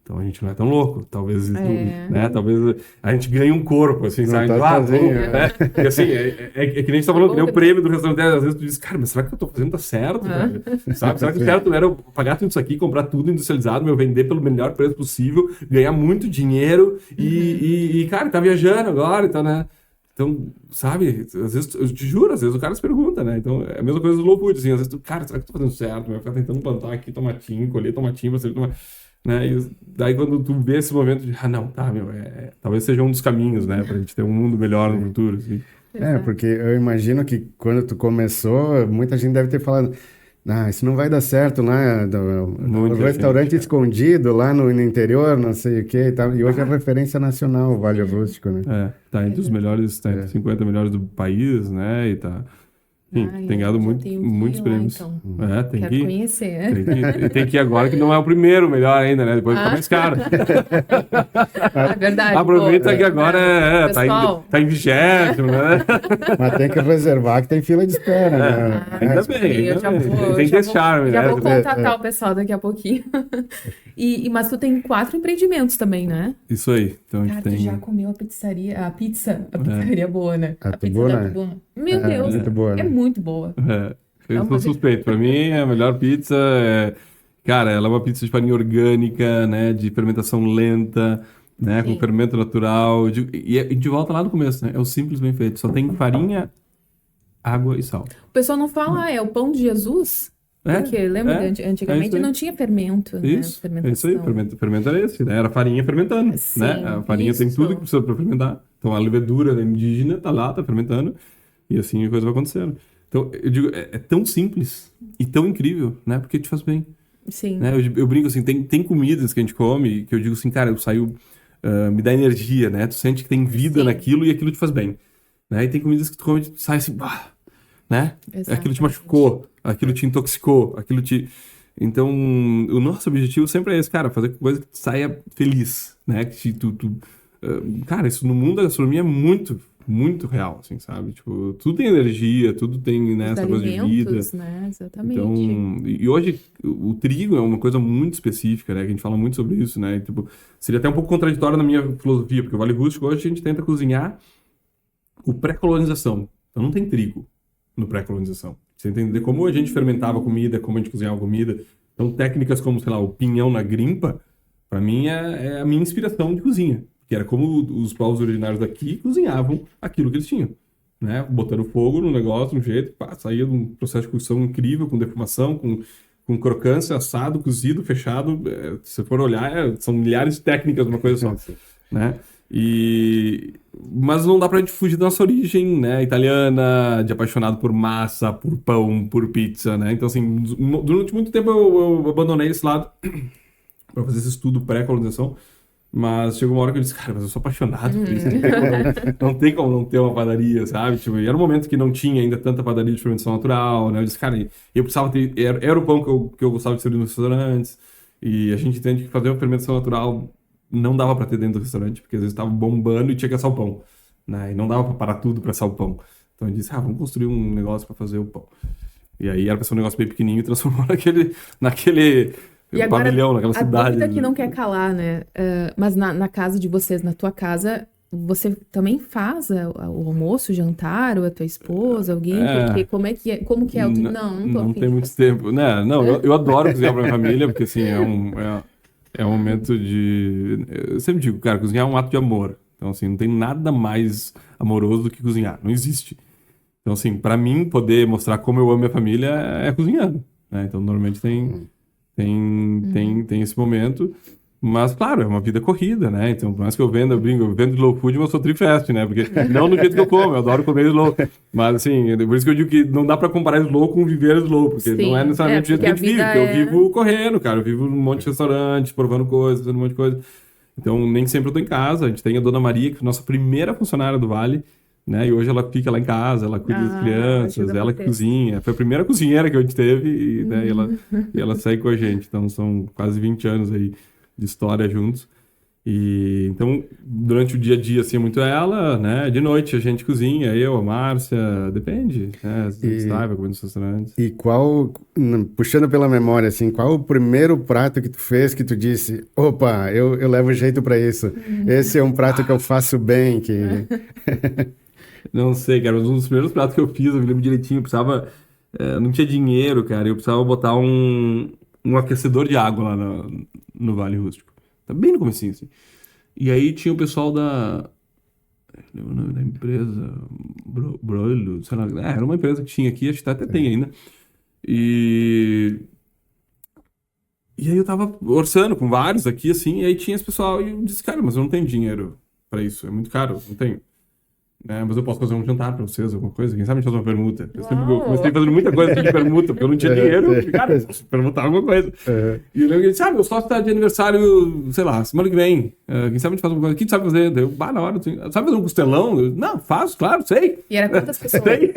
Então a gente não é tão louco. Talvez, né? Talvez a gente ganhe um corpo, assim, Não sabe? tá sozinho, Né? Porque assim, é que nem a gente tá falando, que nem o prêmio do restaurante, às vezes tu diz, cara, mas será que eu tô fazendo tá certo, velho? Sabe? Será que o certo era eu pagar tudo isso aqui, comprar tudo industrializado, meu, vender pelo melhor preço possível, ganhar muito dinheiro e cara, tá viajando agora, então, né? Então, sabe, às vezes, eu te juro, às vezes o cara se pergunta, né? Então, é a mesma coisa do low food, assim, às vezes tu, cara, será que eu tô fazendo certo? Vai ficar tentando plantar aqui tomatinho, colher tomatinho, você tomar, né? E daí quando tu vê esse momento de, não, tá, meu, talvez seja um dos caminhos, né? Pra gente ter um mundo melhor no futuro, assim. Porque eu imagino que quando tu começou, muita gente deve ter falado, isso não vai dar certo lá, o restaurante escondido lá no interior, não sei o que e tal. E hoje é referência nacional, o Vale Rústico, né? Tá entre os melhores, tá entre 50 melhores do país, né? E tá... Enfim, tem ganhado muitos prêmios. Então. Tem Quero que conhecer. Tem que ir agora, que não é o primeiro melhor ainda, né? Depois fica mais caro. É verdade. Aproveita que agora tá em 20º, né? Mas tem que reservar que tem fila de espera, né? Ainda bem. Tem que ter charme, já né? vou contatar o pessoal daqui a pouquinho. Mas tu tem 4 empreendimentos também, né? Isso aí. Então, Cara, tu já comeu a pizzaria boa, né? A Tubuna? Da Tubuna. Meu Deus, muito boa, né? é muito boa. Eu sou suspeito. Pra mim, a melhor pizza cara, ela é uma pizza de farinha orgânica, né? De fermentação lenta, né? Com fermento natural. E de volta lá no começo, né? É o simples bem feito. Só tem farinha, água e sal. O pessoal não fala, é o pão de Jesus? Porque lembra que antigamente não tinha fermento, né? Isso aí. Fermento era esse, né? Era farinha fermentando, Sim, né? A farinha tem tudo que precisa pra fermentar. Então, a levedura indígena tá lá, tá fermentando. E assim a coisa vai acontecendo. Então, eu digo, é tão simples e tão incrível, né? Porque te faz bem. Sim. Né? Eu brinco assim, tem comidas que a gente come que eu digo assim, cara, eu saio, me dá energia, né? Tu sente que tem vida naquilo e aquilo te faz bem. Né? E tem comidas que tu come e tu sai assim, né? Exatamente. Aquilo te machucou, aquilo te intoxicou, aquilo te... Então, o nosso objetivo sempre é esse, cara, fazer coisa que tu saia feliz, né? Que cara, isso no mundo da gastronomia é muito, muito real, assim, sabe? Tipo, tudo tem energia, tudo tem, né, essa coisa de vida. Né? Exatamente. Então, e hoje o trigo é uma coisa muito específica, né? Que a gente fala muito sobre isso, né? E, tipo, seria até um pouco contraditório na minha filosofia, porque o Vale Rústico hoje a gente tenta cozinhar o pré-colonização. Então não tem trigo no pré-colonização. Você entender como a gente fermentava comida, como a gente cozinhava comida. Então técnicas como, sei lá, o pinhão na grimpa, para mim é a minha inspiração de cozinha. Que era como os povos originários daqui cozinhavam aquilo que eles tinham, né? Botando fogo no negócio, de um jeito, saía de um processo de cocção incrível, com defumação, com crocância, assado, cozido, fechado. Se você for olhar, são milhares de técnicas, uma coisa só, né? Mas não dá pra gente fugir da nossa origem, né? Italiana, de apaixonado por massa, por pão, por pizza, né? Então, assim, durante muito tempo eu abandonei esse lado pra fazer esse estudo pré-colonização. Mas chegou uma hora que eu disse, cara, mas eu sou apaixonado por isso. Não tem como não ter uma padaria, sabe? Tipo, e era um momento que não tinha ainda tanta padaria de fermentação natural, né? Eu disse, cara, eu precisava ter... Era o pão que eu gostava de servir nos restaurantes. E a gente entende que fazer uma fermentação natural não dava pra ter dentro do restaurante, porque às vezes tava bombando e tinha que assar o pão, né? E não dava pra parar tudo pra assar o pão. Então eu disse, vamos construir um negócio pra fazer o pão. E aí era pra ser um negócio bem pequenininho e transformou naquele e agora, pavilhão, naquela cidade. A dúvida que não quer calar, né? Mas na casa de vocês, na tua casa, você também faz o almoço, o jantar, ou a tua esposa, alguém? Porque como que é o... Não tem muito tempo. Né? Não, eu adoro cozinhar pra minha família, porque assim, é um momento de... Eu sempre digo, cara, cozinhar é um ato de amor. Então, assim, não tem nada mais amoroso do que cozinhar. Não existe. Então, assim, pra mim, poder mostrar como eu amo minha família é cozinhando, né? Então, normalmente tem esse momento, mas claro, é uma vida corrida, né? Então, por mais que eu vendo slow food, mas eu sou trifast, né? Porque não do jeito que eu como, eu adoro comer slow. Mas assim, por isso que eu digo que não dá pra comparar slow com viver slow, porque não é necessariamente o jeito que a gente vive, porque eu vivo correndo, cara, eu vivo num monte de restaurante, provando coisas, fazendo um monte de coisa. Então, nem sempre eu tô em casa. A gente tem a Dona Maria, que é a nossa primeira funcionária do Vale, né? E hoje ela fica lá em casa, ela cuida das crianças, ela que cozinha. Foi a primeira cozinheira que a gente teve né? e ela segue com a gente. Então são quase 20 anos aí de história juntos. E então, durante o dia a dia, assim, é muito ela, né? De noite a gente cozinha, eu, a Márcia, depende, né? Às vezes vai comer nos restaurantes. E puxando pela memória, assim, qual o primeiro prato que tu fez que tu disse, opa, eu levo jeito pra isso. Esse é um prato que eu faço bem, que... Não sei, cara, mas um dos primeiros pratos que eu fiz, eu me lembro direitinho, eu precisava... não tinha dinheiro, cara, eu precisava botar um aquecedor de água lá no Vale Rústico. Tá bem no comecinho, assim. E aí tinha o pessoal da... o nome da empresa... Broilo, sei lá. Era uma empresa que tinha aqui, acho que até tem ainda. E aí eu tava orçando com vários aqui, assim, e aí tinha esse pessoal, e eu disse, cara, mas eu não tenho dinheiro pra isso, é muito caro, não tenho. Mas eu posso fazer um jantar pra vocês, alguma coisa, quem sabe a gente faz uma permuta. Eu comecei fazendo muita coisa assim de permuta, porque eu não tinha dinheiro, eu, cara, eu posso permutar alguma coisa. E eu lembro que ele disse, meu sócio tá de aniversário, sei lá, semana que vem, quem sabe a gente faz alguma coisa, o que tu sabe fazer? Daí eu, na hora, assim, sabe fazer um costelão? Eu, não, faço, claro, sei. E era quantas pessoas? Sei.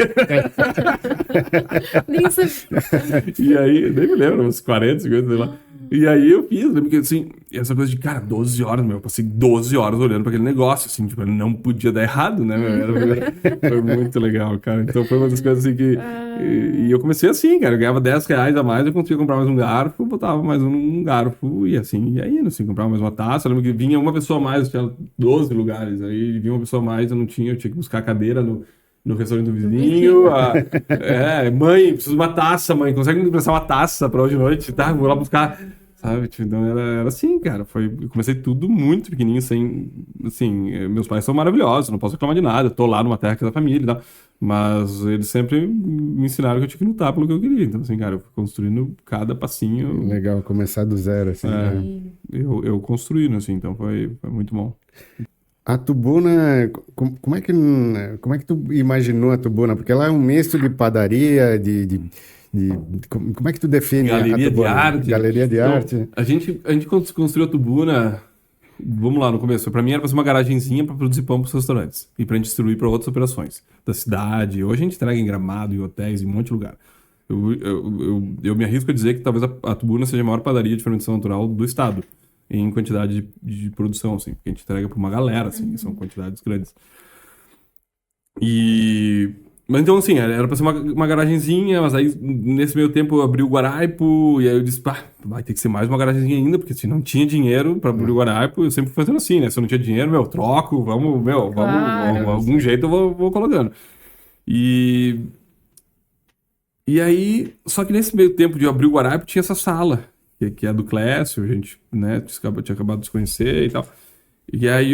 Nem sabia. E aí, nem me lembro, uns 40, 50, sei lá. E aí eu fiz, lembro que assim, essa coisa de, cara, 12 horas, eu passei 12 horas olhando pra aquele negócio, assim, tipo, não podia dar errado, né, foi muito legal, cara. Então foi uma das coisas assim que... E eu comecei assim, cara, eu ganhava 10 reais a mais, eu conseguia comprar mais um garfo, botava mais um garfo, e assim, e aí, assim, comprava mais uma taça. Eu lembro que vinha uma pessoa a mais, tinha 12 lugares, aí vinha uma pessoa a mais, eu tinha que buscar a cadeira no restaurante do vizinho. Mãe, preciso de uma taça, mãe. Consegue me emprestar uma taça pra hoje de noite? Tá, vou lá buscar. Sabe? Então era assim, cara. Eu comecei tudo muito pequenininho, sem... Assim, meus pais são maravilhosos, não posso reclamar de nada. Eu tô lá numa terra que é da família e tal. Mas eles sempre me ensinaram que eu tinha que lutar pelo que eu queria. Então, assim, cara, eu fui construindo cada passinho. Legal, começar do zero, assim. Eu construindo, assim. Então foi muito bom. A Tubuna, como é que tu imaginou a Tubuna? Porque ela é um misto de padaria, como é que tu define Galeria a Tubuna? de arte. Galeria de Então, arte. A gente construiu a Tubuna, vamos lá, no começo. Pra mim era pra ser uma garagenzinha pra produzir pão pros restaurantes e pra gente distribuir pra outras operações da cidade. Hoje a gente entrega em Gramado, em hotéis, em um monte de lugar. Eu me arrisco a dizer que talvez a Tubuna seja a maior padaria de fermentação natural do estado, em quantidade de produção, assim, porque a gente entrega pra uma galera, assim, são quantidades grandes. Mas então, assim, era pra ser uma garagenzinha, mas aí, nesse meio tempo, eu abri o Guaraipo, e aí eu disse, vai ter que ser mais uma garagenzinha ainda, porque se não tinha dinheiro pra abrir o Guaraipo, eu sempre fui fazendo assim, né? Se eu não tinha dinheiro, troco, Claro. algum jeito eu vou colocando. E aí, só que nesse meio tempo de eu abrir o Guaraipo, tinha essa sala, que é do Clécio, a gente, né, tinha acabado de se conhecer e tal. E aí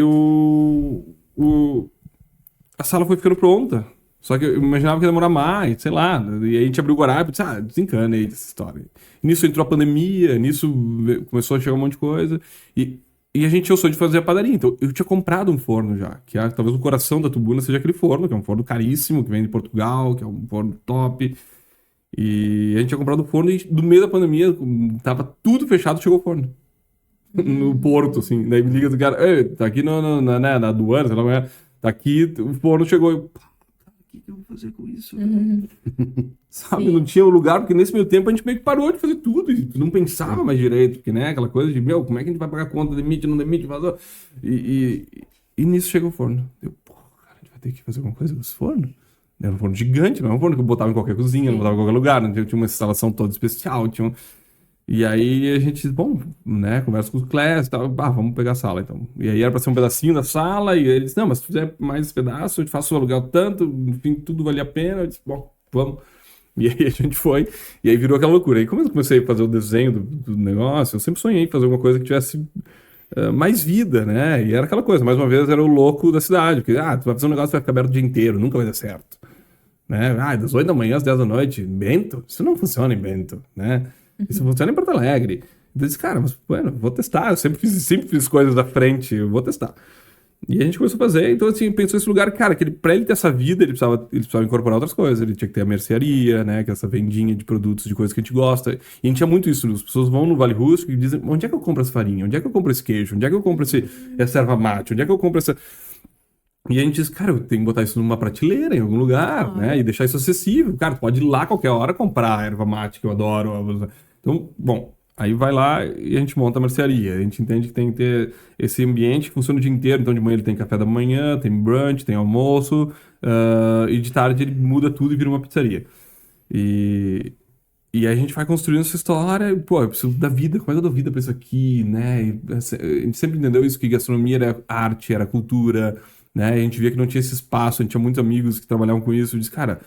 a sala foi ficando pronta. Só que eu imaginava que ia demorar mais, sei lá. E aí a gente abriu o Guaraipo e disse, desencana aí dessa história. Nisso entrou a pandemia, nisso começou a chegar um monte de coisa. E a gente tinha o sonho de fazer a padaria. Então eu tinha comprado um forno já, que talvez o coração da Tubuna seja aquele forno, que é um forno caríssimo, que vem de Portugal, que é um forno top. E a gente tinha comprado o forno e no meio da pandemia, tava tudo fechado, chegou o forno. No Porto, assim. Daí me liga do cara, tá aqui na aduana, sei lá, tá aqui, o forno chegou. O que eu vou fazer com isso? Sabe, Sim. não tinha um lugar, porque nesse meio tempo a gente meio que parou de fazer tudo, e não pensava mais direito, porque, né, aquela coisa de, como é que a gente vai pagar conta, demite, não demite, vazou. E nisso chegou o forno. Cara, a gente vai ter que fazer alguma coisa com esse forno? Era um forno gigante, não é um forno que eu botava em qualquer cozinha, não botava em qualquer lugar, não tinha uma instalação toda especial, E aí a gente, né, conversa com o Clécio e tal, vamos pegar a sala, então. E aí era pra ser um pedacinho da sala, e eles, não, mas se fizer mais esse pedaço, eu te faço o aluguel tanto, enfim, tudo valia a pena, eu disse, vamos. E aí a gente foi, e aí virou aquela loucura. Aí como eu comecei a fazer o desenho do negócio, eu sempre sonhei em fazer alguma coisa que tivesse mais vida, né, e era aquela coisa, mais uma vez era o louco da cidade, porque, tu vai fazer um negócio que vai ficar aberto o dia inteiro, nunca vai dar certo, né, das 8 da manhã às 10 da noite, Bento, isso não funciona em Bento, né. Isso funciona em Porto Alegre. Então eu disse, cara, mas, vou testar. Eu sempre fiz coisas da frente, eu vou testar. E a gente começou a fazer, então assim, pensou esse lugar, cara, que pra ele ter essa vida, ele precisava incorporar outras coisas. Ele tinha que ter a mercearia, né, que é essa vendinha de produtos, de coisas que a gente gosta. E a gente tinha muito isso, as pessoas vão no Vale Rústico e dizem, onde é que eu compro essa farinha? Onde é que eu compro esse queijo? Onde é que eu compro essa erva mate? Onde é que eu compro essa... E a gente diz, cara, eu tenho que botar isso numa prateleira, em algum lugar, né, e deixar isso acessível. Cara, tu pode ir lá a qualquer hora comprar a erva mate, que eu adoro. Então, Aí vai lá e a gente monta a mercearia. A gente entende que tem que ter esse ambiente que funciona o dia inteiro. Então, de manhã ele tem café da manhã, tem brunch, tem almoço. E de tarde ele muda tudo e vira uma pizzaria. E aí a gente vai construindo essa história. Pô, eu preciso da vida. Como é que eu dou vida pra isso aqui, né? E, a gente sempre entendeu isso, que gastronomia era arte, era cultura, né? E a gente via que não tinha esse espaço. A gente tinha muitos amigos que trabalhavam com isso. Eu disse, cara...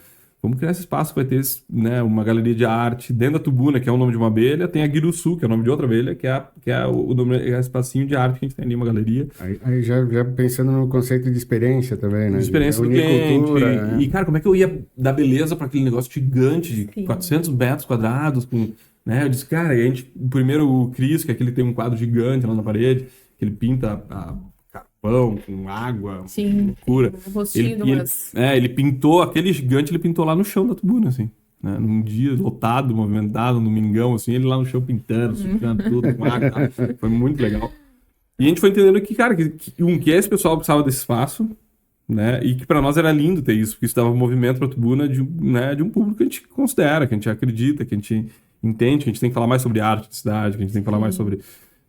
Vamos criar esse espaço, vai ter, né, uma galeria de arte dentro da Tubuna, que é o nome de uma abelha, tem a Guiruçu, que é o nome de outra abelha, que é o espacinho de arte que a gente tem ali, uma galeria. Aí já pensando no conceito de experiência também, né? De experiência do cliente. E, cara, como é que eu ia dar beleza para aquele negócio gigante de 400 metros quadrados, com, né? Eu disse, cara, e a gente, primeiro o Cris, que é aquele tem um quadro gigante lá na parede, que ele pinta pão, com água, loucura. Um rostinho ele pintou, aquele gigante, ele pintou lá no chão da Tubuna, assim, né? Num dia lotado, movimentado, no domingão, assim, ele lá no chão pintando, sujando tudo, com água, tá? Foi muito legal. E a gente foi entendendo que, cara, que esse pessoal precisava desse espaço, né? E que pra nós era lindo ter isso, porque isso dava movimento pra Tubuna de um público que a gente considera, que a gente acredita, que a gente entende, que a gente tem que falar mais sobre arte de cidade, que a gente tem que falar mais sobre...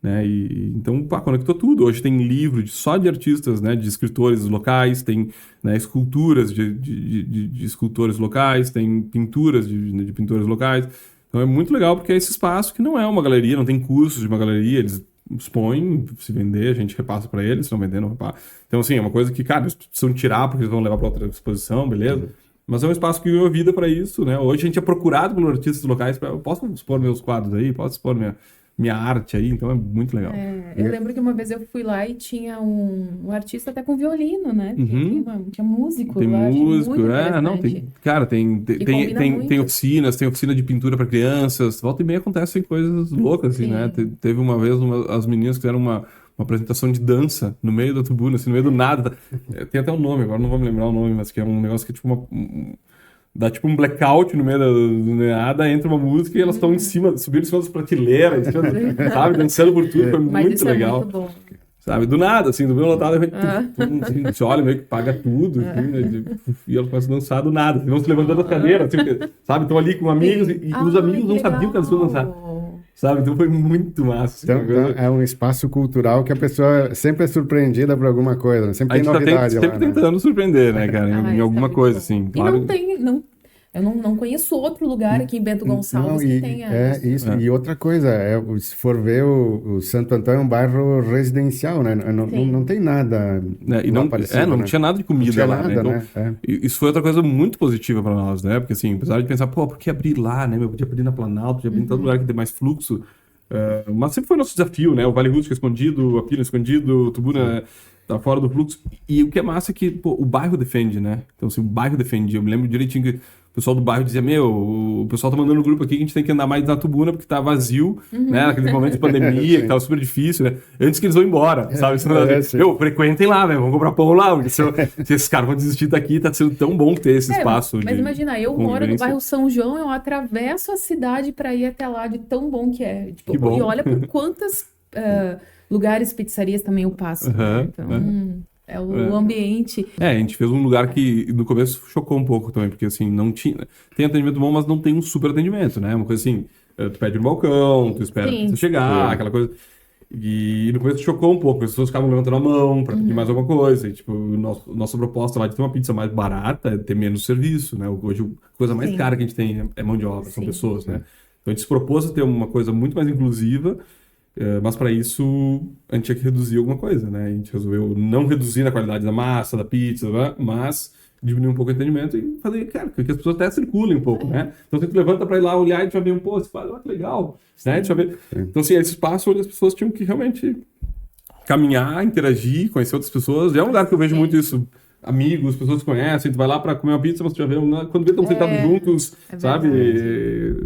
Né? Então, conectou tudo. Hoje tem livro só de artistas, né? De escritores locais, tem, né, esculturas de escultores locais, tem pinturas de pintores locais. Então é muito legal porque é esse espaço que não é uma galeria, não tem cursos de uma galeria, eles expõem, se vender, a gente repassa para eles, se não vender, não repassa. Então, assim, é uma coisa que, cara, eles precisam tirar porque eles vão levar para outra exposição, beleza? Mas é um espaço que ganhou vida para isso, né? Hoje a gente é procurado pelos artistas locais eu posso expor meus quadros aí, posso expor minha arte aí, então é muito legal. Eu lembro que uma vez eu fui lá e tinha um artista até com violino, né? Tinha músico tem lá. Músico, cara, tem oficinas, tem oficina de pintura para crianças, volta e meia acontecem coisas loucas, assim, né? Teve uma vez as meninas que fizeram uma apresentação de dança no meio da Tubuna, assim, no meio do nada. Tem até um nome, agora não vou me lembrar o nome, mas que é um negócio que é tipo dá tipo um blackout no meio do nada, entra uma música e elas estão subindo em cima das prateleiras, sabe? Dançando por tudo, foi muito legal. Muito bom. Sabe? Do nada, assim, do meu lotado, a gente olha, meio que paga tudo, assim, né? E elas começam a dançar do nada, vão se levantando das cadeiras, assim, sabe? Estão ali com amigos e os amigos não sabiam que elas iam dançar. Sabe? Então foi muito massa. Então, é um espaço cultural que a pessoa sempre é surpreendida por alguma coisa, né? Sempre tem novidade lá, sempre tentando surpreender, né, cara? Em alguma coisa, assim. Claro. Eu não conheço outro lugar aqui em Bento Gonçalves que tenha isso. E outra coisa, se for ver, o Santo Antônio é um bairro residencial, né? Não tem nada não tinha nada de comida lá, nada, né? Então, isso foi outra coisa muito positiva para nós, né? Porque, assim, apesar de pensar, por que abrir lá, né? Eu podia abrir na Planalto, podia abrir em todo lugar que tem mais fluxo. Mas sempre foi nosso desafio, né? O Vale Rústico escondido, a Pina escondido, Tubuna tá fora do fluxo. E o que é massa é que o bairro defende, né? Então, assim, o bairro defende. Eu me lembro direitinho que o pessoal do bairro dizia, o pessoal tá mandando no grupo aqui que a gente tem que andar mais na Tubuna porque tá vazio, né? Naquele momento de pandemia, que tava super difícil, né? Antes que eles vão embora, sabe? Frequentem lá, né? Vamos comprar pão lá, porque se esses caras vão desistir daqui, tá sendo tão bom ter esse espaço. Mas imagina, eu moro no bairro São João, eu atravesso a cidade para ir até lá, de tão bom que é. Tipo, bom. E olha por quantas lugares, pizzarias também eu passo. Então... É o ambiente. A gente fez um lugar que no começo chocou um pouco também, porque assim, não tinha. Tem atendimento bom, mas não tem um super atendimento, né? Uma coisa assim, tu pede no balcão, tu espera você chegar, aquela coisa. E no começo chocou um pouco, as pessoas ficavam levantando a mão pra pedir mais alguma coisa. E, tipo, nossa proposta lá de ter uma pizza mais barata é ter menos serviço, né? Hoje a coisa mais cara que a gente tem é mão de obra, são pessoas, né? Então a gente se propôs a ter uma coisa muito mais inclusiva. Mas para isso a gente tinha que reduzir alguma coisa, né? A gente resolveu não reduzir a qualidade da massa, da pizza, mas diminuir um pouco o atendimento e fazer, cara, que as pessoas até circulem um pouco, né? Então você levanta para ir lá olhar e a gente vai ver esse quadro, que legal, né? Deixa eu ver. Então, assim, esse espaço onde as pessoas tinham que realmente caminhar, interagir, conhecer outras pessoas. É um lugar que eu vejo muito isso. Amigos, pessoas que conhecem, tu vai lá pra comer uma pizza, mas tu já vê, quando vê, estão sentados juntos, sabe?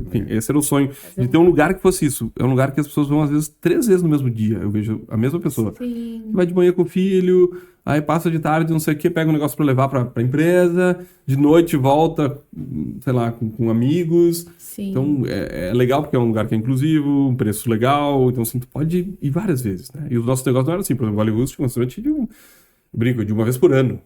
Enfim, esse era o sonho. De ter um lugar que fosse isso. É um lugar que as pessoas vão, às vezes, 3 vezes no mesmo dia. Eu vejo a mesma pessoa. Sim. Vai de manhã com o filho, aí passa de tarde, não sei o quê, pega um negócio pra levar pra empresa, de noite volta, sei lá, com amigos. Sim. Então, é legal porque é um lugar que é inclusivo, um preço legal, então, assim, tu pode ir várias vezes, né? E os nossos negócios não eram assim, por exemplo, o Vale Rústico, um restaurante de uma vez por ano.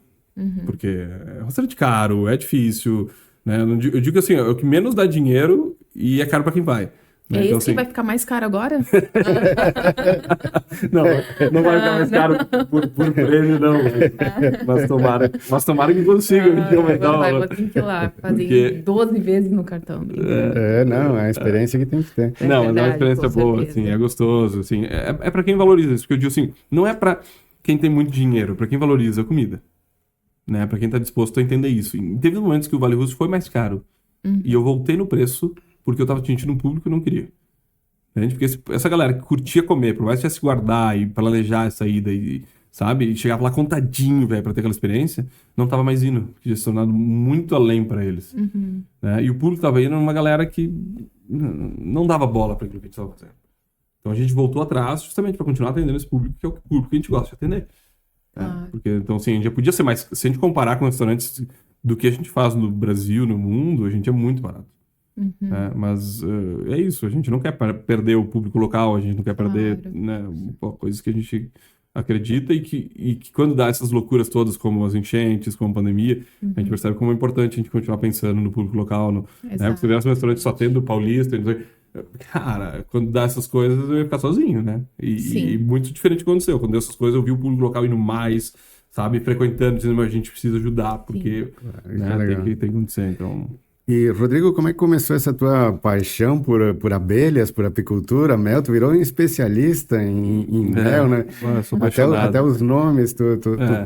Porque é um restaurante caro, é difícil, né? Eu digo assim, é o que menos dá dinheiro e é caro para quem vai. É Então, esse que vai ficar mais caro agora? não vai ficar mais caro por prêmio, não. Mas tomara que consiga aumentar o valor. Vou ter que ir lá fazer Porque- 12 vezes no cartão. Não, é a experiência que tem que ter. É Não, mas é uma verdade, experiência com boa, certeza. assim, é gostoso, assim, é pra quem valoriza isso, porque eu digo assim, não é pra quem tem muito dinheiro, pra quem valoriza a comida, né, pra quem tá disposto a entender isso. E teve momentos que o Vale Russo foi mais caro, e eu voltei no preço porque eu tava sentindo um público que eu não queria. Entende? Porque essa galera que curtia comer, por mais que tivesse que guardar e planejar essa ida, e, sabe, e chegava lá contadinho, velho, pra ter aquela experiência, não tava mais indo, que tinha se tornado muito além pra eles. Né? E o público tava indo numa galera que não dava bola pra aquilo que a gente tava fazendo. Então a gente voltou atrás justamente para continuar atendendo esse público, que é o público que a gente gosta de atender. Claro. Porque, então, assim, a gente já podia ser mais. Se a gente comparar com restaurantes do que a gente faz no Brasil, no mundo, a gente é muito barato. Mas é isso, a gente não quer perder o público local, a gente não quer perder, né, coisas que a gente acredita e que quando dá essas loucuras todas, como as enchentes, como a pandemia, a gente percebe como é importante a gente continuar pensando no público local. Né? Porque se tivesse um restaurante só tendo paulista, cara, quando dá essas coisas eu ia ficar sozinho, né? E muito diferente do que aconteceu. Quando deu essas coisas eu vi o público local indo mais, sabe? Frequentando, dizendo, a gente precisa ajudar, porque né, tem que acontecer, então... E, Rodrigo, como é que começou essa tua paixão por abelhas, por apicultura, mel? Tu virou um especialista em mel, né? Eu sou apaixonado. Até os nomes, tu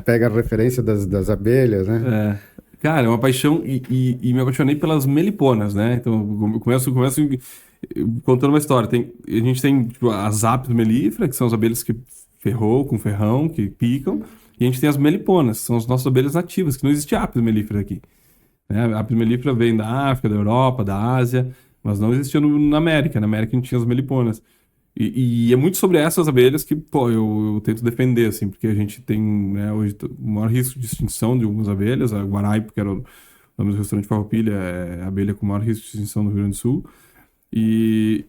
pega a referência das abelhas, né? Cara, é uma paixão e me apaixonei pelas meliponas, né? Então, eu começo contando uma história. A gente tem tipo, as apis mellifera, que são as abelhas que com ferrão, que picam. E a gente tem as meliponas, que são as nossas abelhas nativas, que não existe apis mellifera aqui. A apis mellifera vem da África, da Europa, da Ásia, mas não existia na América. Na América a gente tinha as meliponas. E é muito sobre essas abelhas que, pô, eu tento defender, assim, porque a gente tem, né, hoje o maior risco de extinção de algumas abelhas. A Guaraipo, que era o nome do restaurante Farroupilha, é a abelha com o maior risco de extinção no Rio Grande do Sul. E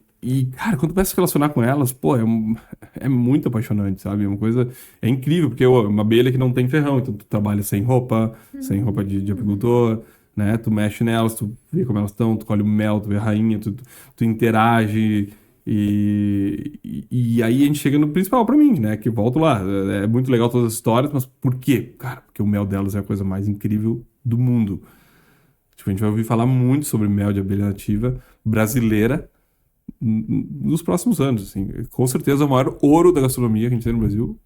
cara, quando tu começa a se relacionar com elas, pô, é muito apaixonante, sabe? É uma coisa... É incrível, porque é uma abelha que não tem ferrão, então tu trabalha sem roupa de apicultor, né? Tu mexe nelas, tu vê como elas estão, tu colhe o mel, tu vê a rainha, tu interage... E aí a gente chega no principal pra mim, né? Que volto lá. É muito legal todas as histórias, mas por quê? Cara, porque o mel delas é a coisa mais incrível do mundo. Tipo, a gente vai ouvir falar muito sobre mel de abelha nativa brasileira nos próximos anos, assim. Com certeza o maior ouro da gastronomia que a gente tem no Brasil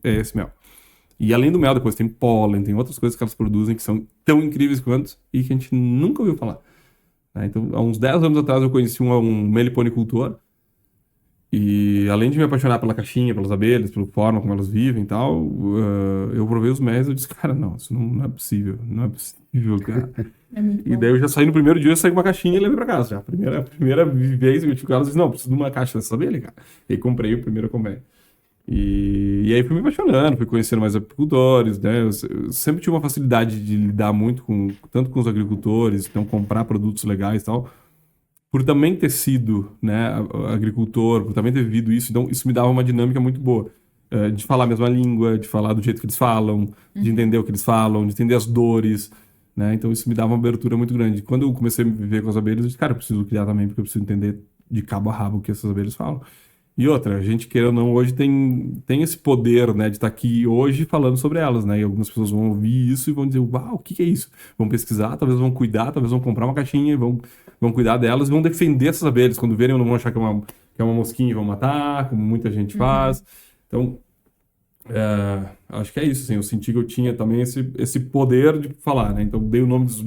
é esse mel. E além do mel, depois tem pólen, tem outras coisas que elas produzem que são tão incríveis quanto e que a gente nunca ouviu falar. Então, há uns 10 anos atrás eu conheci um meliponicultor e além de me apaixonar pela caixinha, pelas abelhas, pela forma como elas vivem e tal, eu provei os mel e eu disse, cara, não, isso não é possível, cara. E daí eu já saí no primeiro dia, eu saí com uma caixinha e levei pra casa já. A primeira vez que eu tive com elas, eu disse, não, preciso de uma caixa dessa abelha, cara. E aí comprei o primeiro colmeia. E aí fui me apaixonando, fui conhecendo mais apicultores, né? Eu sempre tive uma facilidade de lidar muito tanto com os agricultores, então comprar produtos legais e tal. Por também ter sido, né, agricultor, por também ter vivido isso, então isso me dava uma dinâmica muito boa. De falar a mesma língua, de falar do jeito que eles falam, de entender o que eles falam, de entender as dores, né? Então isso me dava uma abertura muito grande. Quando eu comecei a me viver com as abelhas, eu disse, cara, eu preciso criar também, porque eu preciso entender de cabo a rabo o que essas abelhas falam. E outra, a gente, queira ou não, hoje tem esse poder, né, de estar aqui hoje falando sobre elas, né? E algumas pessoas vão ouvir isso e vão dizer, uau, o que é isso? Vão pesquisar, talvez vão cuidar, talvez vão comprar uma caixinha, vão cuidar delas e vão defender essas abelhas. Quando verem, não vão achar que é uma mosquinha e vão matar, como muita gente faz. Então, acho que é isso, assim. Eu senti que eu tinha também esse poder de falar, né? Então, dei o nome dos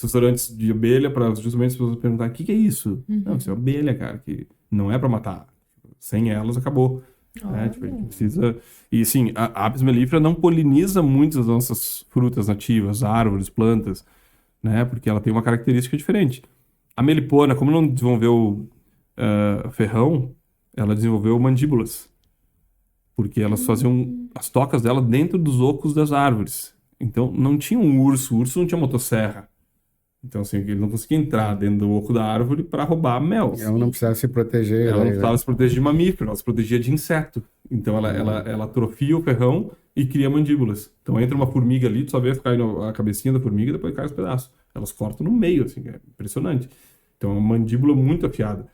restaurantes de abelha para justamente as pessoas perguntarem, o que é isso? Não, isso é abelha, cara, que não é para matar. Sem elas, acabou. Né? Tipo, a gente precisa... E, sim, a Apis mellifera não poliniza muitas das nossas frutas nativas, árvores, plantas, né? Porque ela tem uma característica diferente. A melipona, como não desenvolveu ferrão, ela desenvolveu mandíbulas. Porque elas faziam as tocas dela dentro dos ocos das árvores. Então, não tinha um urso. O urso não tinha motosserra. Então, assim, ele não conseguia entrar dentro do oco da árvore para roubar mel. Ela não precisava se proteger. Ela não precisava se proteger de mamífero, ela se protegia de inseto. Então, ela atrofia o ferrão e cria mandíbulas. Então, entra uma formiga ali, tu só vê ficar a cabecinha da formiga e depois cai os pedaços. Elas cortam no meio, assim, é impressionante. Então, é uma mandíbula muito afiada.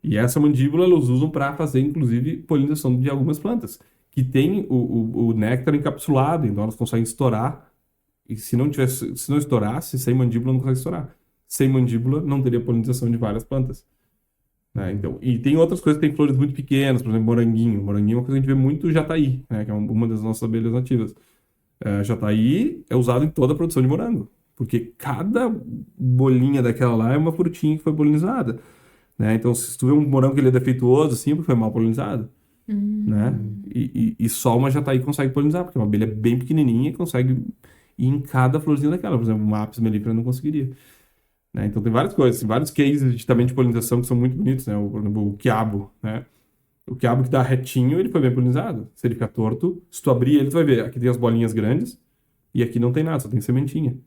E essa mandíbula eles usam para fazer, inclusive, polinização de algumas plantas, que tem o néctar encapsulado, então elas conseguem estourar. E se não estourasse, sem mandíbula não consegue estourar. Sem mandíbula não teria polinização de várias plantas. Né? Então, e tem outras coisas que tem flores muito pequenas, por exemplo, moranguinho. Moranguinho é uma coisa que a gente vê muito jataí, né? Que é uma das nossas abelhas nativas. Jataí é usado em toda a produção de morango, porque cada bolinha daquela lá é uma frutinha que foi polinizada. Né? Então, se tu vê um morango que ele é defeituoso, assim, porque foi mal polinizado. Né? E só uma jataí consegue polinizar, porque é uma abelha bem pequenininha e consegue ir em cada florzinha daquela. Por exemplo, uma apis mellifera não conseguiria. Né? Então, tem várias coisas, vários cases também de polinização que são muito bonitos. Né? Por exemplo, o quiabo. Né? O quiabo que tá retinho, ele foi bem polinizado. Se ele ficar torto, se tu abrir ele, tu vai ver. Aqui tem as bolinhas grandes e aqui não tem nada, só tem sementinha.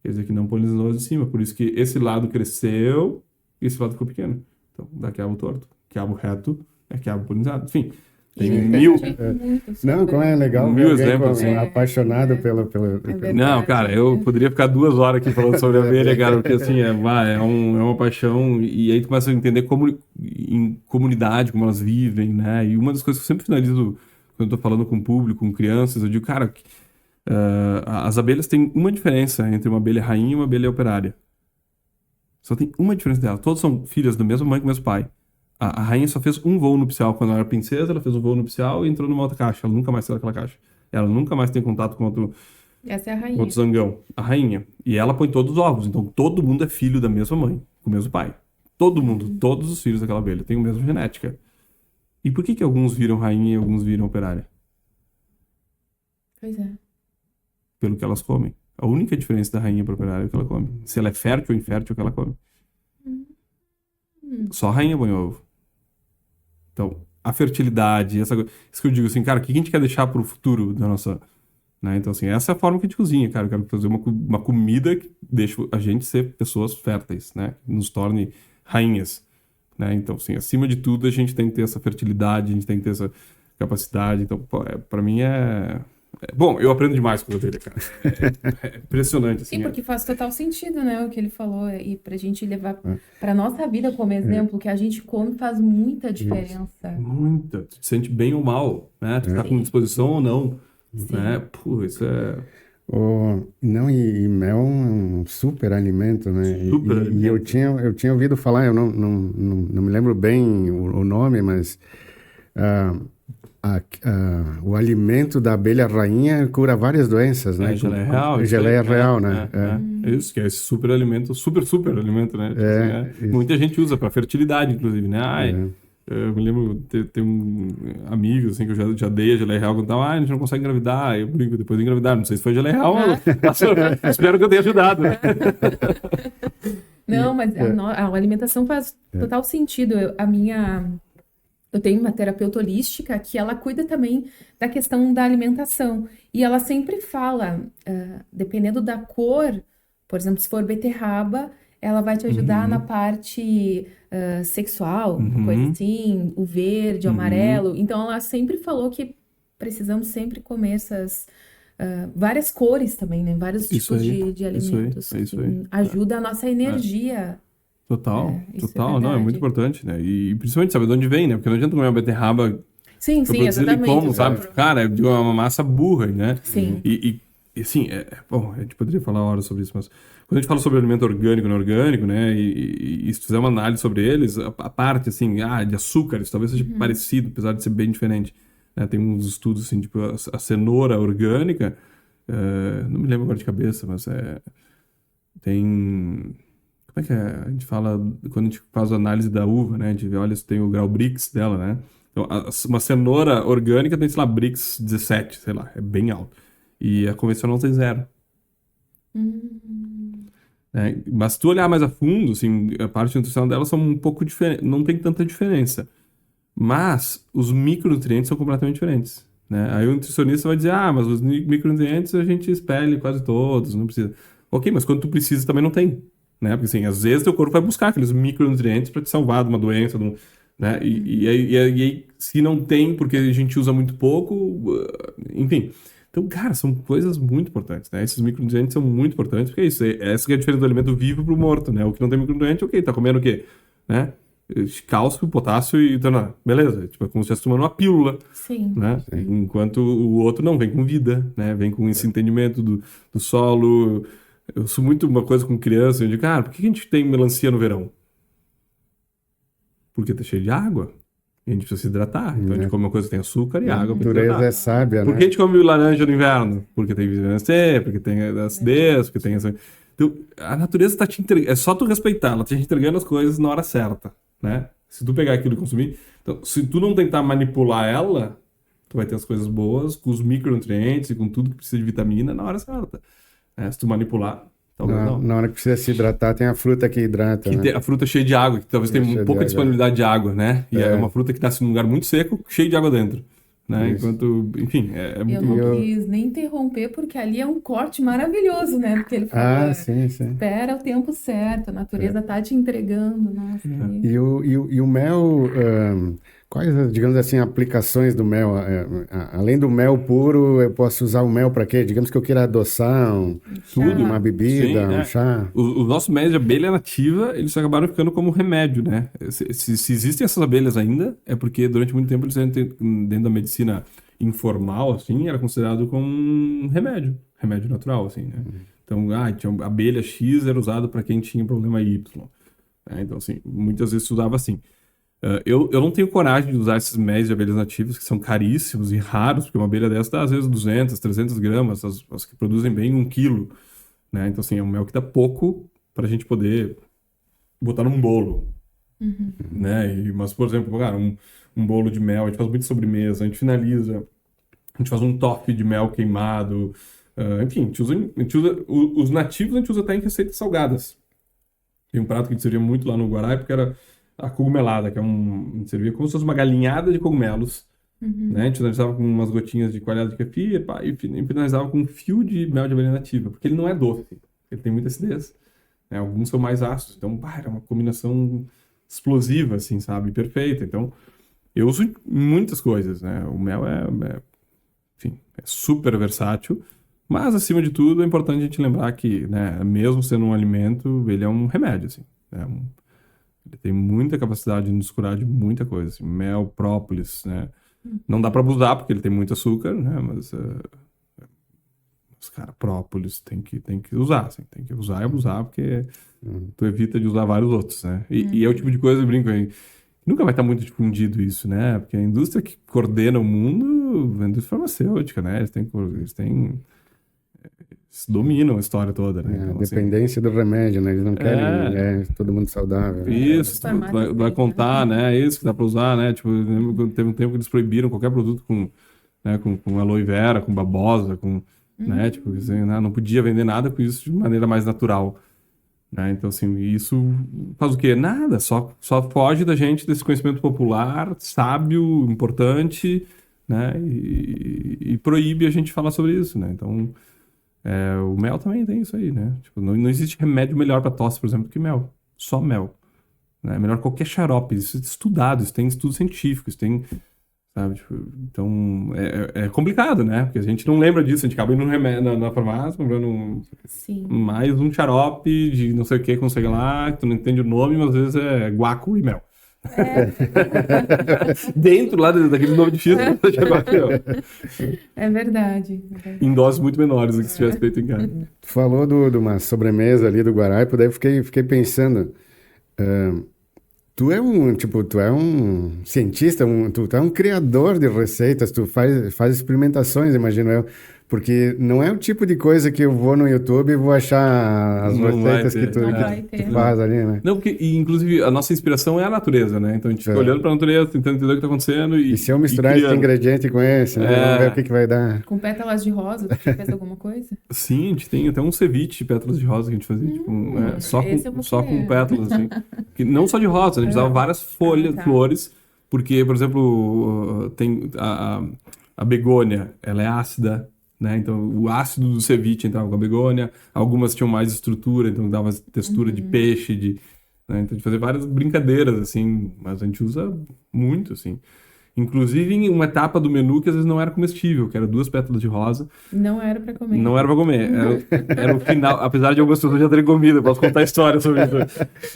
Quer dizer que não polinizou as de cima. Por isso que esse lado cresceu e esse lado ficou pequeno. Então, dá quiabo torto. Quiabo reto é quiabo polinizado. Enfim, tem mil... Não, como é legal ver alguém exemplos, apaixonado pelo... Não, cara, eu poderia ficar 2 horas aqui falando sobre a abelha, cara, porque assim, é uma paixão, e aí tu começa a entender como em comunidade, como elas vivem, né? E uma das coisas que eu sempre finalizo quando eu tô falando com o público, com crianças, eu digo, cara, as abelhas têm uma diferença entre uma abelha rainha e uma abelha operária. Só tem uma diferença delas. Todas são filhas da mesma mãe com o mesmo pai. A rainha só fez um voo nupcial quando ela era princesa, ela fez um voo nupcial e entrou numa outra caixa. Ela nunca mais saiu daquela caixa. Ela nunca mais tem contato com Essa é a rainha. outro zangão. A rainha. E ela põe todos os ovos. Então todo mundo é filho da mesma mãe, com o mesmo pai. Todo mundo, todos os filhos daquela abelha têm a mesma genética. E por que alguns viram rainha e alguns viram operária? Pois é. Pelo que elas comem. A única diferença da rainha para operária é o que ela come. Se ela é fértil ou infértil, é o que ela come. Só a rainha põe ovo. Então, a fertilidade, isso que eu digo assim, cara, o que a gente quer deixar para o futuro da nossa... Né? Então, assim, essa é a forma que a gente cozinha, cara. Eu quero fazer uma comida que deixe a gente ser pessoas férteis, né? Que nos torne rainhas. Né? Então, assim, acima de tudo, a gente tem que ter essa fertilidade, a gente tem que ter essa capacidade. Então, para mim Bom, eu aprendo demais com o dele, cara. É impressionante, assim. Sim, porque faz total sentido, né, o que ele falou. E pra gente levar pra nossa vida como exemplo, que a gente come faz muita diferença. Muita. Tu te sente bem ou mal, né? Tu tá com disposição ou não. Né? Pô, isso é... Não, e mel é um super alimento, né? Super alimento. E eu tinha ouvido falar, eu não me lembro bem o nome, mas... o alimento da abelha rainha cura várias doenças, né? Geleia real. Geleia real, né? Isso, que é esse super alimento, super alimento, né? Muita gente usa para fertilidade, inclusive, né? Eu me lembro ter um amigo, assim, que eu já dei a geleia real, quando tava, a gente não consegue engravidar, aí eu brinco, depois de engravidar, não sei se foi geleia real, espero que eu tenha ajudado, né? Não, mas a alimentação faz total sentido. Eu tenho uma terapeuta holística que ela cuida também da questão da alimentação. E ela sempre fala, dependendo da cor, por exemplo, se for beterraba, ela vai te ajudar na parte sexual, uma coisa assim, o verde, o amarelo. Então, ela sempre falou que precisamos sempre comer essas várias cores também, né? Vários tipos de alimentos. Isso aí. Ajuda a nossa energia. Total. É Não, é muito importante, né? E principalmente saber de onde vem, né? Porque não adianta comer uma beterraba... Sim, exatamente. Como, sabe? Cara, é uma massa burra, né? Sim. E assim, bom, a gente poderia falar horas sobre isso, mas quando a gente fala sobre alimento orgânico e inorgânico, né? E se fizer uma análise sobre eles, a parte, assim, de açúcares, talvez seja parecido, apesar de ser bem diferente. Né? Tem uns estudos, assim, tipo, a cenoura orgânica, não me lembro agora de cabeça, mas tem... Como é que a gente fala, quando a gente faz a análise da uva, né? A gente vê, olha, se tem o grau Brix dela, né? Então, uma cenoura orgânica tem, sei lá, Brix 17, sei lá, é bem alto. E a convencional tem 0. Mas se tu olhar mais a fundo, assim, a parte nutricional delas são um pouco diferentes, não tem tanta diferença. Mas os micronutrientes são completamente diferentes. Né? Aí o nutricionista vai dizer, mas os micronutrientes a gente espelha quase todos, não precisa. Ok, mas quando tu precisa também não tem. Né? Porque assim, às vezes teu corpo vai buscar aqueles micronutrientes para te salvar de uma doença, né? E aí, se não tem, porque a gente usa muito pouco, enfim. Então, cara, são coisas muito importantes, né? Esses micronutrientes são muito importantes, porque é isso, essa que é a diferença do alimento vivo pro morto, né? O que não tem micronutriente, ok, tá comendo o quê? Né? cálcio, potássio e então, beleza. Tipo, é como se estivesse tomando uma pílula, Sim. né? Enquanto o outro não, vem com vida, né? Vem com esse entendimento do solo. Eu sou muito uma coisa com criança, eu digo, cara, por que a gente tem melancia no verão? Porque tá cheio de água. E a gente precisa se hidratar. Então a gente come uma coisa que tem açúcar e água A para natureza hidratar. é sábia, Por né? que a gente come laranja no inverno? Porque tem vitamina C, porque tem acidez, porque tem essa... Então, a natureza tá te entregando... É só tu respeitar, ela tá te entregando as coisas na hora certa, né? Se tu pegar aquilo e consumir... Então, se tu não tentar manipular ela, tu vai ter as coisas boas, com os micronutrientes e com tudo que precisa de vitamina na hora certa. Se tu manipular, talvez não. Na hora que precisa se hidratar, tem a fruta que hidrata, né? A fruta cheia de água, que talvez tenha pouca disponibilidade de água, né? E é uma fruta que nasce num lugar muito seco, cheio de água dentro. Né? Enquanto, enfim, é muito Eu bom. não quis nem interromper, porque ali é um corte maravilhoso, né? Porque ele fala, sim. espera o tempo certo, a natureza tá te entregando. Nossa, E o mel, quais, digamos assim, aplicações do mel? Além do mel puro, eu posso usar o mel para quê? Digamos que eu queira adoçar uma bebida, Sim, um chá. O nosso mel de abelha nativa, eles acabaram ficando como remédio, né? Se existem essas abelhas ainda, é porque durante muito tempo eles dentro da medicina informal, assim, era considerado como um remédio natural, assim, né? Então, tinha abelha X era usado para quem tinha problema Y. Né? Então, assim, muitas vezes se usava assim. Eu não tenho coragem de usar esses méis de abelhas nativas, que são caríssimos e raros, porque uma abelha dessa dá às vezes 200, 300 gramas, as que produzem bem 1 quilo. Né? Então, assim, é um mel que dá pouco para a gente poder botar num bolo. Né? Mas, por exemplo, cara, um bolo de mel, a gente faz muito sobremesa, a gente finaliza, a gente faz um toque de mel queimado. Enfim, a gente usa os nativos a gente usa até em receitas salgadas. Tem um prato que a gente servia muito lá no Guarai, porque era a cogumelada, que a gente servia como se fosse uma galinhada de cogumelos. Né? A gente finalizava com umas gotinhas de coalhada de kefir e finalizava com um fio de mel de abelha nativa, porque ele não é doce, ele tem muita acidez. Né? Alguns são mais ácidos, então era uma combinação explosiva, assim, sabe? Perfeita. Então, eu uso em muitas coisas, né? O mel enfim, é super versátil, mas, acima de tudo, é importante a gente lembrar que, né, mesmo sendo um alimento, ele é um remédio, assim. Ele tem muita capacidade de nos curar de muita coisa, assim. Mel, própolis, né? Não dá para abusar, porque ele tem muito açúcar, né? Mas, própolis tem que usar, assim. Tem que usar e abusar, porque tu evita de usar vários outros, né? E é o tipo de coisa, eu brinco aí, nunca vai estar muito difundido isso, né? Porque a indústria que coordena o mundo é a indústria farmacêutica, né? Eles dominam a história toda, né? Então, Dependência do remédio, né? Eles não querem todo mundo saudável. Isso, vai contar, né? Isso que dá para usar, né? Tipo, eu lembro que teve um tempo que eles proibiram qualquer produto com aloe vera, com babosa, né? Tipo, assim, não podia vender nada com isso de maneira mais natural. Né? Então, assim, isso faz o quê? Nada, só foge da gente desse conhecimento popular, sábio, importante, né? E proíbe a gente falar sobre isso, né? Então, o mel também tem isso aí, né? Tipo, não existe remédio melhor para tosse, por exemplo, que mel. Só mel. Né? Melhor qualquer xarope. Isso é estudado, isso tem estudos científicos, tem... Sabe? Tipo, então, é complicado, né? Porque a gente não lembra disso, a gente acaba indo na farmácia, comprando mais um xarope de não sei o que, consegue lá, que tu não entende o nome, mas às vezes é guaco e mel. Dentro lá daquele nome difícil, é verdade. Em doses muito menores do que se tivesse feito em casa. Tu falou de uma sobremesa ali do Guaraipo, daí eu fiquei pensando... Tu é um cientista, tu é um criador de receitas, tu faz experimentações, imagino eu, porque não é o tipo de coisa que eu vou no YouTube e vou achar as receitas que tu faz ali, né? Não, porque, inclusive, a nossa inspiração é a natureza, né? Então a gente fica olhando para a natureza, tentando entender o que está acontecendo e se eu misturar esse ingrediente com esse, né? Vamos ver o que vai dar. Com pétalas de rosa, tu fez alguma coisa? Sim, a gente tem até um ceviche de pétalas de rosa que a gente fazia, só com pétalas, assim. Que, não só de rosa, a gente usava várias flores, porque, por exemplo, tem a begônia, ela é ácida, né? Então, o ácido do ceviche entrava com a begônia, algumas tinham mais estrutura, então dava textura de peixe, né? Então, a gente fazia várias brincadeiras, assim, mas a gente usa muito, assim. Inclusive em uma etapa do menu que às vezes não era comestível, que era 2 pétalas de rosa. Não era pra comer. Não era pra comer. Era o final, apesar de algumas pessoas já terem comido, eu posso contar história sobre isso.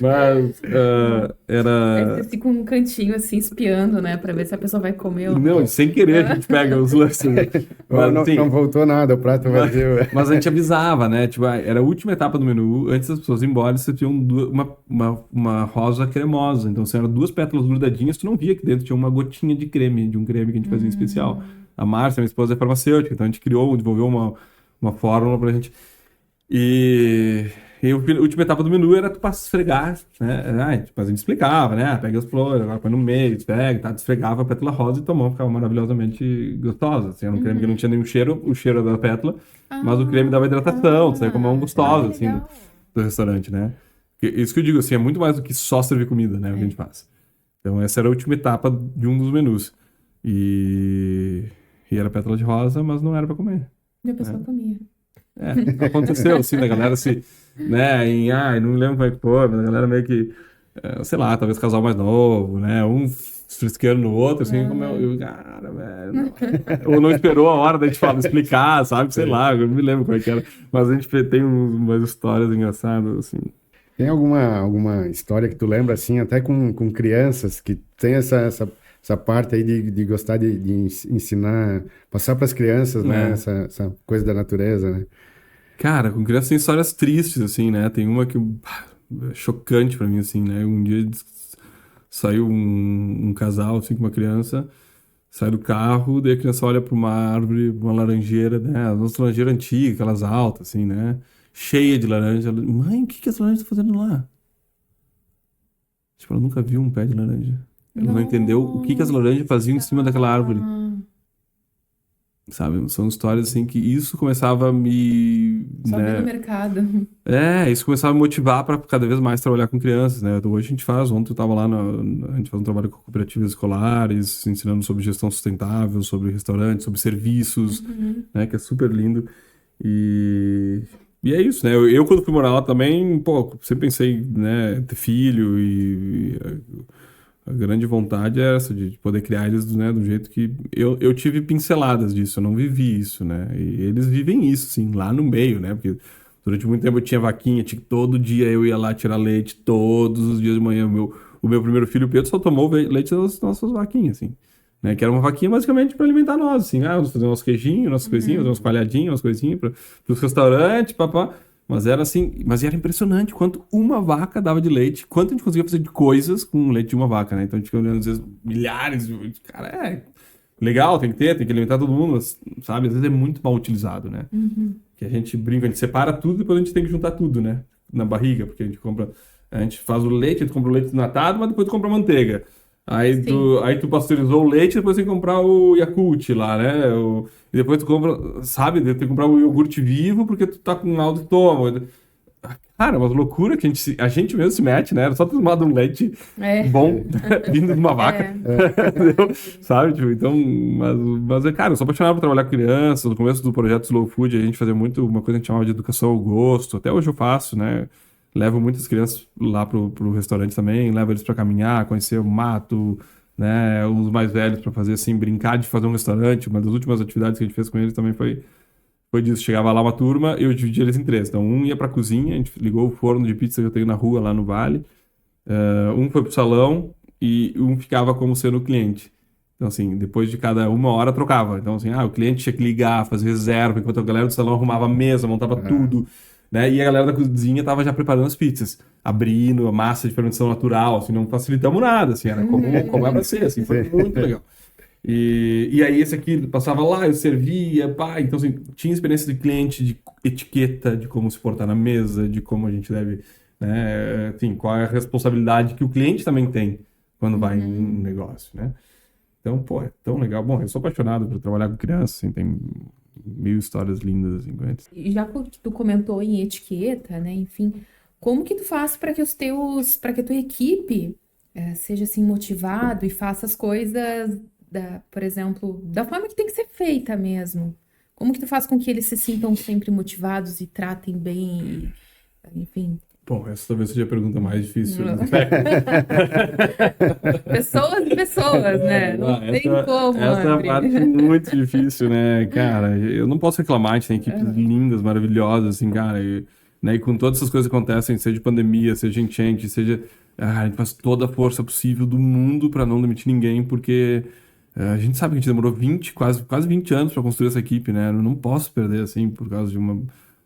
Mas Aí era. você fica um cantinho assim, espiando, né? Pra ver se a pessoa vai comer ou Não, sem querer a gente pega os lances. Mas, não, assim, não voltou nada, o prato vazio. mas a gente avisava, né? Tipo, era a última etapa do menu, antes das pessoas irem embora, você tinha uma rosa cremosa. Então, assim, eram 2 pétalas grudadinhas, tu não via que dentro tinha uma gotinha de creme, de um creme que a gente fazia em especial. A Márcia, minha esposa, é farmacêutica, então a gente desenvolveu uma fórmula pra gente. E a última etapa do menu era tu esfregar, né? Tipo, a gente explicava, né? Pega as flores, agora põe no meio, pega, tá? Desfregava a pétala rosa e tomava, ficava maravilhosamente gostosa. Assim, era um creme que não tinha nenhum cheiro, o cheiro era da pétala, mas o creme dava hidratação, sabe? Como é um gostoso, assim, do restaurante, né? Isso que eu digo, assim, é muito mais do que só servir comida, né? O que a gente faz. Então, essa era a última etapa de um dos menus. E era pétala de rosa, mas não era pra comer. E a pessoa comia. Aconteceu, assim, da galera né, não me lembro como é que foi, mas a galera meio que, sei lá, talvez casal mais novo, né, um frisqueando no outro, assim, como cara, velho, não. Ou não esperou a hora da gente explicar, sabe, sei lá, eu não me lembro como é que era, mas a gente tem umas histórias engraçadas, assim. Tem alguma história que tu lembra, assim, até com crianças, que tem essa parte aí de gostar de ensinar, passar para as crianças, né, essa coisa da natureza, né? Cara, com criança tem histórias tristes, assim, né? Tem uma que é chocante pra mim, assim, né? Um dia saiu um casal, assim, com uma criança, sai do carro, daí a criança olha pra uma árvore, uma laranjeira, né? As nossas laranjeiras antigas, aquelas altas, assim, né? Cheia de laranja. Mãe, o que as laranjas estão fazendo lá? Tipo, ela nunca viu um pé de laranja. Ela não entendeu o que as laranjas faziam em cima daquela árvore. Sabe, são histórias assim que isso começava a me... Só né? no mercado. Isso começava a me motivar para cada vez mais trabalhar com crianças, né? Hoje a gente faz, ontem eu estava lá, a gente faz um trabalho com cooperativas escolares, ensinando sobre gestão sustentável, sobre restaurantes, sobre serviços, né? Que é super lindo. E é isso, né? Eu quando fui morar lá também, pô, sempre pensei, né, ter filho e a grande vontade é essa, de poder criar eles, né, do jeito que... Eu tive pinceladas disso, eu não vivi isso, né? E eles vivem isso, assim, lá no meio, né? Porque durante muito tempo eu tinha vaquinha, todo dia eu ia lá tirar leite, todos os dias de manhã. O meu primeiro filho, o Pedro, só tomou leite das nossas vaquinhas, assim. Né? Que era uma vaquinha basicamente para alimentar nós, assim. Vamos fazer nosso queijinho, nossas coisinhas, fazer uns coalhadinhos, umas coisinhas para os restaurantes, papá. Mas era assim, era impressionante quanto uma vaca dava de leite, quanto a gente conseguia fazer de coisas com o leite de uma vaca, né? Então a gente fica olhando, às vezes, milhares de... Cara, legal, tem que alimentar todo mundo, mas, sabe? Às vezes é muito mal utilizado, né? Que a gente brinca, a gente separa tudo e depois a gente tem que juntar tudo, né? Na barriga, porque a gente faz o leite, a gente compra o leite desnatado, mas depois tu compra a manteiga. Aí tu pasteurizou o leite, depois tem que comprar o Yakult lá, né? E depois tu compra, sabe? Tem que comprar o iogurte vivo porque tu tá com alto estômago. Cara, uma loucura que a gente mesmo se mete, né? Era só ter tomado um leite bom, vindo de uma vaca. Sabe? Tipo, então, mas, cara, eu sou apaixonado por trabalhar com crianças. No começo do projeto Slow Food, a gente fazia muito uma coisa que a gente chamava de educação ao gosto. Até hoje eu faço, né? Levo muitas crianças lá pro restaurante também, levo eles para caminhar, conhecer o mato, né? Os mais velhos para fazer assim, brincar de fazer um restaurante. Uma das últimas atividades que a gente fez com eles também foi disso. Chegava lá uma turma, eu dividia eles em 3. Então, um ia pra cozinha, a gente ligou o forno de pizza que eu tenho na rua, lá no Vale. Um foi pro salão e um ficava como sendo o cliente. Então, assim, depois de cada 1 hora trocava. Então, assim, o cliente tinha que ligar, fazer reserva, enquanto a galera do salão arrumava a mesa, montava tudo, né? E a galera da cozinha tava já preparando as pizzas, abrindo a massa de fermentação natural, assim, não facilitamos nada, assim, era como é pra ser, assim, foi muito legal. E aí esse aqui passava lá, eu servia, pá. Então, assim, tinha experiência de cliente, de etiqueta, de como se portar na mesa, de como a gente deve, né? Enfim, qual é a responsabilidade que o cliente também tem quando vai em um negócio, né? Então, pô, é tão legal. Bom, eu sou apaixonado por trabalhar com crianças, assim, tem 1000 histórias lindas, assim, com eles. E já que tu comentou em etiqueta, né? Enfim, como que tu faz para que para que a tua equipe seja assim motivado e faça as coisas por exemplo, da forma que tem que ser feita mesmo? Como que tu faz com que eles se sintam sempre motivados e tratem bem, enfim? Bom, essa talvez seja a pergunta mais difícil. Pessoas e pessoas, né? Não tem como, essa é a André. parte muito difícil, né, cara? Eu não posso reclamar, a gente tem equipes lindas, maravilhosas, assim, cara. Né, e com todas essas coisas que acontecem, seja pandemia, seja enchente, seja... a gente faz toda a força possível do mundo para não demitir ninguém, porque a gente sabe que a gente demorou quase 20 anos para construir essa equipe, né? Eu não posso perder, assim, por causa de uma...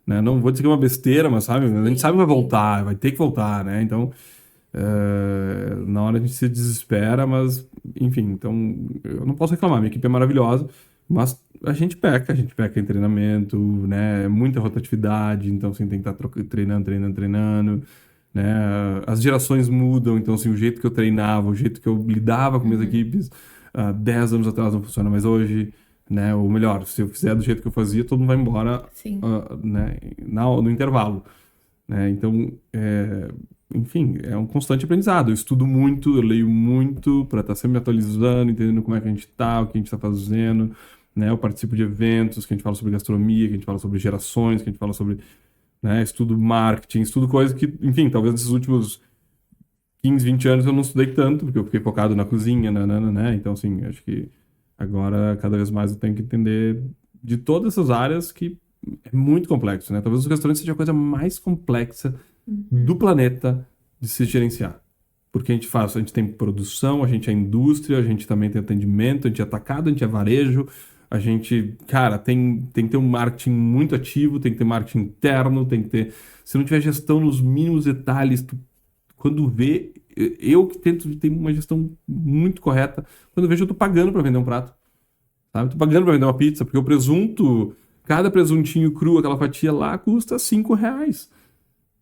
Né? Não vou dizer que é uma besteira, mas sabe, a gente sabe que vai voltar, vai ter que voltar, né? Então, na hora a gente se desespera, mas, enfim, então eu não posso reclamar, minha equipe é maravilhosa, mas a gente peca em treinamento, né? Muita rotatividade, então assim, tem que estar treinando, né? As gerações mudam, então assim, o jeito que eu treinava, o jeito que eu lidava com minhas equipes 10 anos atrás não funciona mais hoje, né? Ou melhor, se eu fizer do jeito que eu fazia, todo mundo vai embora, né? No intervalo, né? Então, enfim, é um constante aprendizado. Eu estudo muito, eu leio muito para estar sempre me atualizando, entendendo como é que a gente está, o que a gente está fazendo, né? Eu participo de eventos que a gente fala sobre gastronomia, que a gente fala sobre gerações, que a gente fala sobre, né, estudo marketing, estudo coisas que, enfim, talvez nesses últimos 15, 20 anos eu não estudei tanto, porque eu fiquei focado na cozinha, né? Então, assim, acho que agora, cada vez mais, eu tenho que entender de todas essas áreas que é muito complexo, né? Talvez os restaurantes seja a coisa mais complexa do planeta de se gerenciar. Porque a gente tem produção, a gente é indústria, a gente também tem atendimento, a gente é atacado, a gente é varejo, a gente, cara, tem que ter um marketing muito ativo, tem que ter marketing interno, tem que ter... Se não tiver gestão nos mínimos detalhes, quando vê... Eu que tento ter uma gestão muito correta, quando eu vejo eu tô pagando para vender um prato, sabe? Tô pagando para vender uma pizza, porque o presunto, cada presuntinho cru, aquela fatia lá, custa R$5,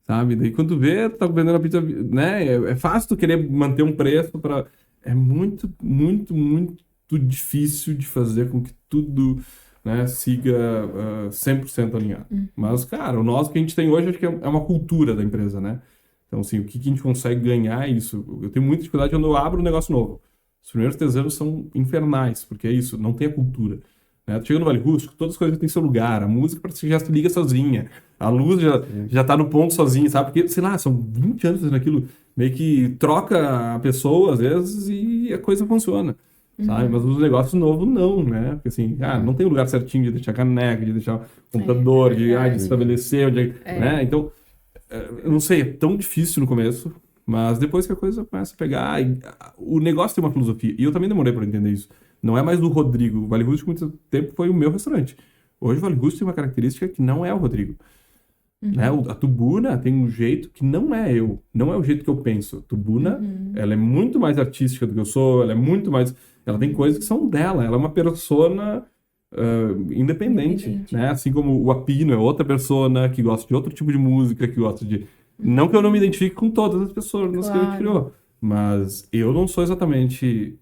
sabe? Daí quando vê, tá vendendo a pizza, né? É fácil tu querer manter um preço para... É muito, muito, muito difícil de fazer com que tudo, né, siga 100% alinhado. Mas, cara, o que a gente tem hoje, acho que é uma cultura da empresa, né? Então, assim, o que a gente consegue ganhar é isso. Eu tenho muita dificuldade quando eu abro um negócio novo. Os primeiros 3 anos são infernais, porque é isso, não tem a cultura. Né? Tu chega no Vale Rústico, todas as coisas têm seu lugar. A música parece que já se liga sozinha. A luz já tá no ponto sozinha, sabe? Porque, sei lá, são 20 anos fazendo aquilo. Meio que troca a pessoa, às vezes, e a coisa funciona. Sabe? Mas os negócios novos, não, né? Porque, assim, não tem o lugar certinho de deixar caneca, de deixar o computador, de estabelecer onde... Né? Então... Eu não sei, é tão difícil no começo, mas depois que a coisa começa a pegar, o negócio tem uma filosofia. E eu também demorei para entender isso. Não é mais do Rodrigo. O Vale Rústico, muito tempo, foi o meu restaurante. Hoje o Vale Rústico tem uma característica que não é o Rodrigo. Né? A Tubuna tem um jeito que não é eu. Não é o jeito que eu penso. A Tubuna, ela é muito mais artística do que eu sou, ela é muito mais... Ela tem coisas que são dela. Ela é uma persona... independente, né? Assim como o Apino é outra persona que gosta de outro tipo de música, que gosta de... Não que eu não me identifique com todas as pessoas que a gente criou, mas eu não sou exatamente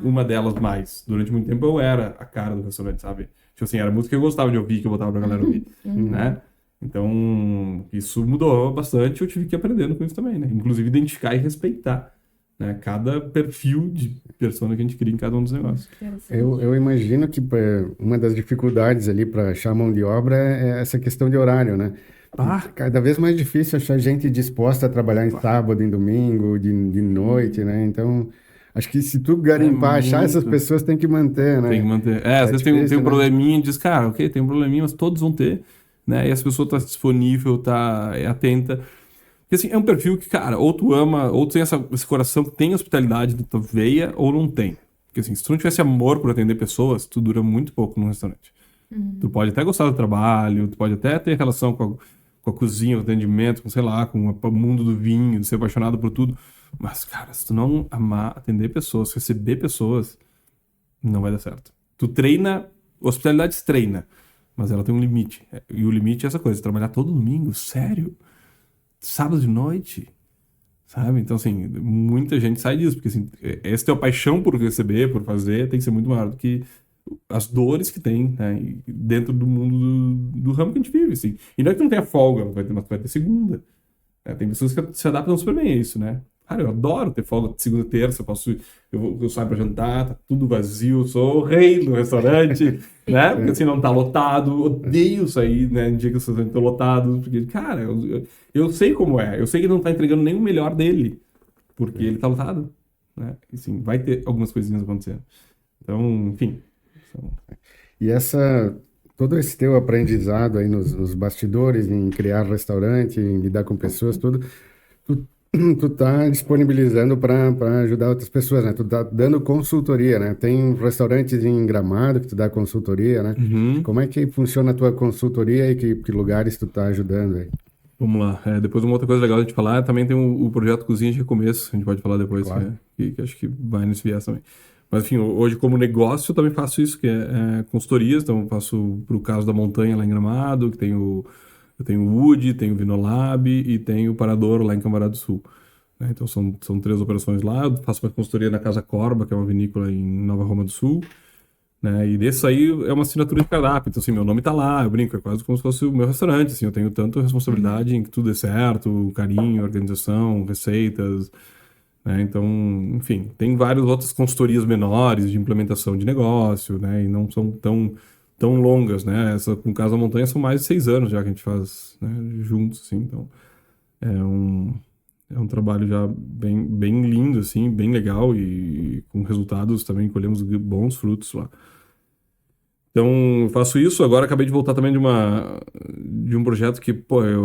uma delas mais. Durante muito tempo eu era a cara do restaurante, sabe? Tipo assim, era música que eu gostava de ouvir, que eu botava pra galera ouvir, né? Então, isso mudou bastante, eu tive que ir aprendendo com isso também, né? Inclusive identificar e respeitar, né, cada perfil de persona que a gente cria em cada um dos negócios. Eu imagino que uma das dificuldades ali para achar mão de obra é essa questão de horário, né? Cada vez mais difícil achar gente disposta a trabalhar em sábado, em domingo, de noite, né? Então, acho que se tu garimpar, achar essas pessoas, tem que manter, né? Tem que manter. Às vezes tem um probleminha, diz, cara, ok, tem um probleminha, mas todos vão ter, né? E as pessoas estão disponível, é atenta. Porque assim, é um perfil que, cara, ou tu ama, ou tu tem esse coração que tem hospitalidade na tua veia, ou não tem. Porque assim, se tu não tivesse amor por atender pessoas, tu dura muito pouco num restaurante. Tu pode até gostar do trabalho, tu pode até ter relação com a cozinha, o atendimento, com, sei lá, com o mundo do vinho, ser apaixonado por tudo. Mas, cara, se tu não amar atender pessoas, receber pessoas, não vai dar certo. Tu treina, hospitalidade se treina, mas ela tem um limite. E o limite é essa coisa, trabalhar todo domingo, sério? Sábado de noite, sabe? Então, assim, muita gente sai disso, porque, assim, essa tua paixão por receber, por fazer, tem que ser muito maior do que as dores que tem, né, dentro do mundo do ramo que a gente vive, assim. E não é que não tenha folga, mas tu vai ter segunda. Tem pessoas que se adaptam super bem a isso, né? cara, eu adoro ter folga de segunda e terça, eu saio pra jantar, tá tudo vazio, sou o rei do restaurante, né? Porque assim, não tá lotado, odeio sair, né, em dia que os restaurantes estão lotados, porque, cara, eu sei como é, eu sei que ele não tá entregando nem o melhor dele, porque ele tá lotado, né? E sim, vai ter algumas coisinhas acontecendo. Então, enfim. E todo esse teu aprendizado aí nos bastidores, em criar restaurante, em lidar com pessoas, tudo, tu tá disponibilizando para ajudar outras pessoas, né? Tu tá dando consultoria, né? Tem restaurantes em Gramado que tu dá consultoria, né? Como é que funciona a tua consultoria e que lugares tu tá ajudando aí? Vamos lá. Depois uma outra coisa legal a gente falar, também tem o projeto Cozinha de Recomeço, a gente pode falar depois, Claro. que acho que vai nesse viés também. Mas, enfim, hoje como negócio eu também faço isso, que é consultorias, então eu faço pro caso da montanha lá em Gramado, que eu tenho o Wood, tenho o Vinolab e tenho o Parador lá em Cambará do Sul. Né? Então são 3 operações lá, eu faço uma consultoria na Casa Corba, que é uma vinícola em Nova Roma do Sul, né? E desse aí é uma assinatura de cardápio, então assim, meu nome tá lá, eu brinco, é quase como se fosse o meu restaurante, assim, eu tenho tanto responsabilidade em que tudo dê certo, carinho, organização, receitas, né? Então, enfim, tem várias outras consultorias menores de implementação de negócio, né? E não são tão longas, né? Essa com Casa Montanha são mais de 6 anos já que a gente faz, né, juntos, assim, então é um trabalho já bem lindo, assim, bem legal e com resultados também, colhemos bons frutos lá. Então, eu faço isso. Agora acabei de voltar também de um projeto que, pô, é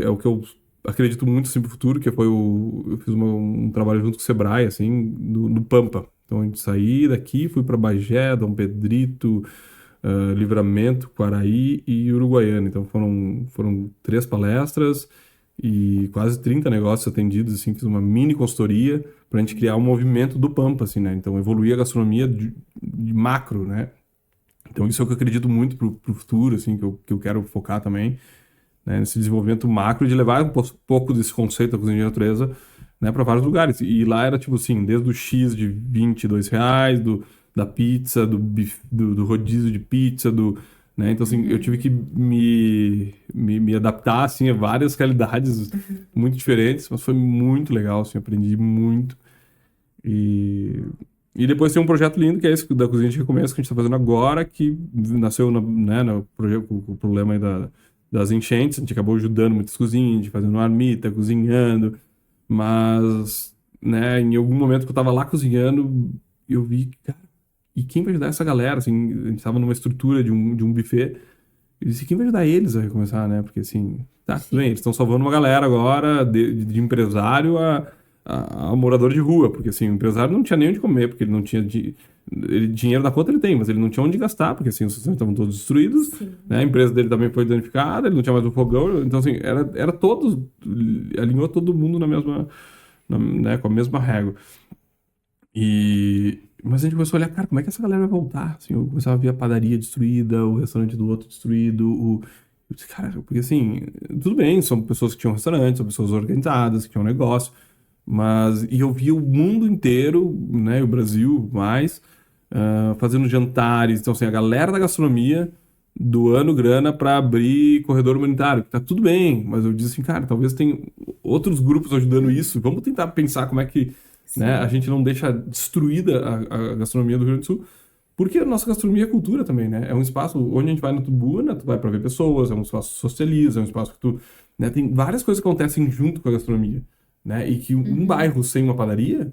o que eu acredito muito assim, pro futuro, que foi eu fiz um trabalho junto com o Sebrae, assim, no Pampa. Então, a gente saí daqui, fui para Bagé, Dom Pedrito, Livramento, Quaraí e Uruguaiana. Então, foram 3 palestras e quase 30 negócios atendidos, assim, fiz uma mini consultoria para a gente criar um movimento do Pampa, assim, né? Então, evoluir a gastronomia de macro, né? Então, isso é o que eu acredito muito pro futuro, assim, que eu quero focar também, né, nesse desenvolvimento macro de levar um pouco desse conceito da cozinha de natureza, né, para vários lugares. E lá era, tipo assim, desde o X de R$22, da pizza, do rodízio de pizza, né? Então, assim, eu tive que me adaptar, assim, a várias realidades muito diferentes, mas foi muito legal, assim, aprendi muito. E depois tem um projeto lindo, que é esse da Cozinha de Recomeço, que a gente está fazendo agora, que nasceu no projeto, com o problema aí das enchentes. A gente acabou ajudando muitas cozinhas, fazendo marmita, cozinhando. Mas, né, em algum momento que eu estava lá cozinhando, eu vi, cara, e quem vai ajudar essa galera? Assim, a gente estava numa estrutura de um buffet. Eu disse, quem vai ajudar eles a recomeçar, né? Porque, assim, tá, tudo bem, eles estão salvando uma galera agora, de empresário a morador de rua, porque assim, o empresário não tinha nem onde comer, porque ele não tinha dinheiro na conta ele tem, mas ele não tinha onde gastar, porque assim, os restaurantes estavam todos destruídos, né? A empresa dele também foi danificada, ele não tinha mais um fogão, então assim, era todos, alinhou todo mundo na mesma, né, com a mesma régua. Mas a gente começou a olhar, cara, como é que essa galera vai voltar? Assim, eu começava a ver a padaria destruída, o restaurante do outro destruído, eu disse, cara, porque assim, tudo bem, são pessoas que tinham restaurante, são pessoas organizadas, que tinham negócio, e eu vi o mundo inteiro, né, o Brasil mais, fazendo jantares. Então, assim, a galera da gastronomia doando grana para abrir corredor humanitário. Tá tudo bem, mas eu disse assim, cara, talvez tenha outros grupos ajudando isso. Vamos tentar pensar como é que, né, a gente não deixa destruída a gastronomia do Rio Grande do Sul. Porque a nossa gastronomia é cultura também, né? É um espaço onde a gente vai na Tubuna, tu vai para ver pessoas, é um espaço que socializa, é um espaço que tu... né, tem várias coisas que acontecem junto com a gastronomia. Né? E que um bairro sem uma padaria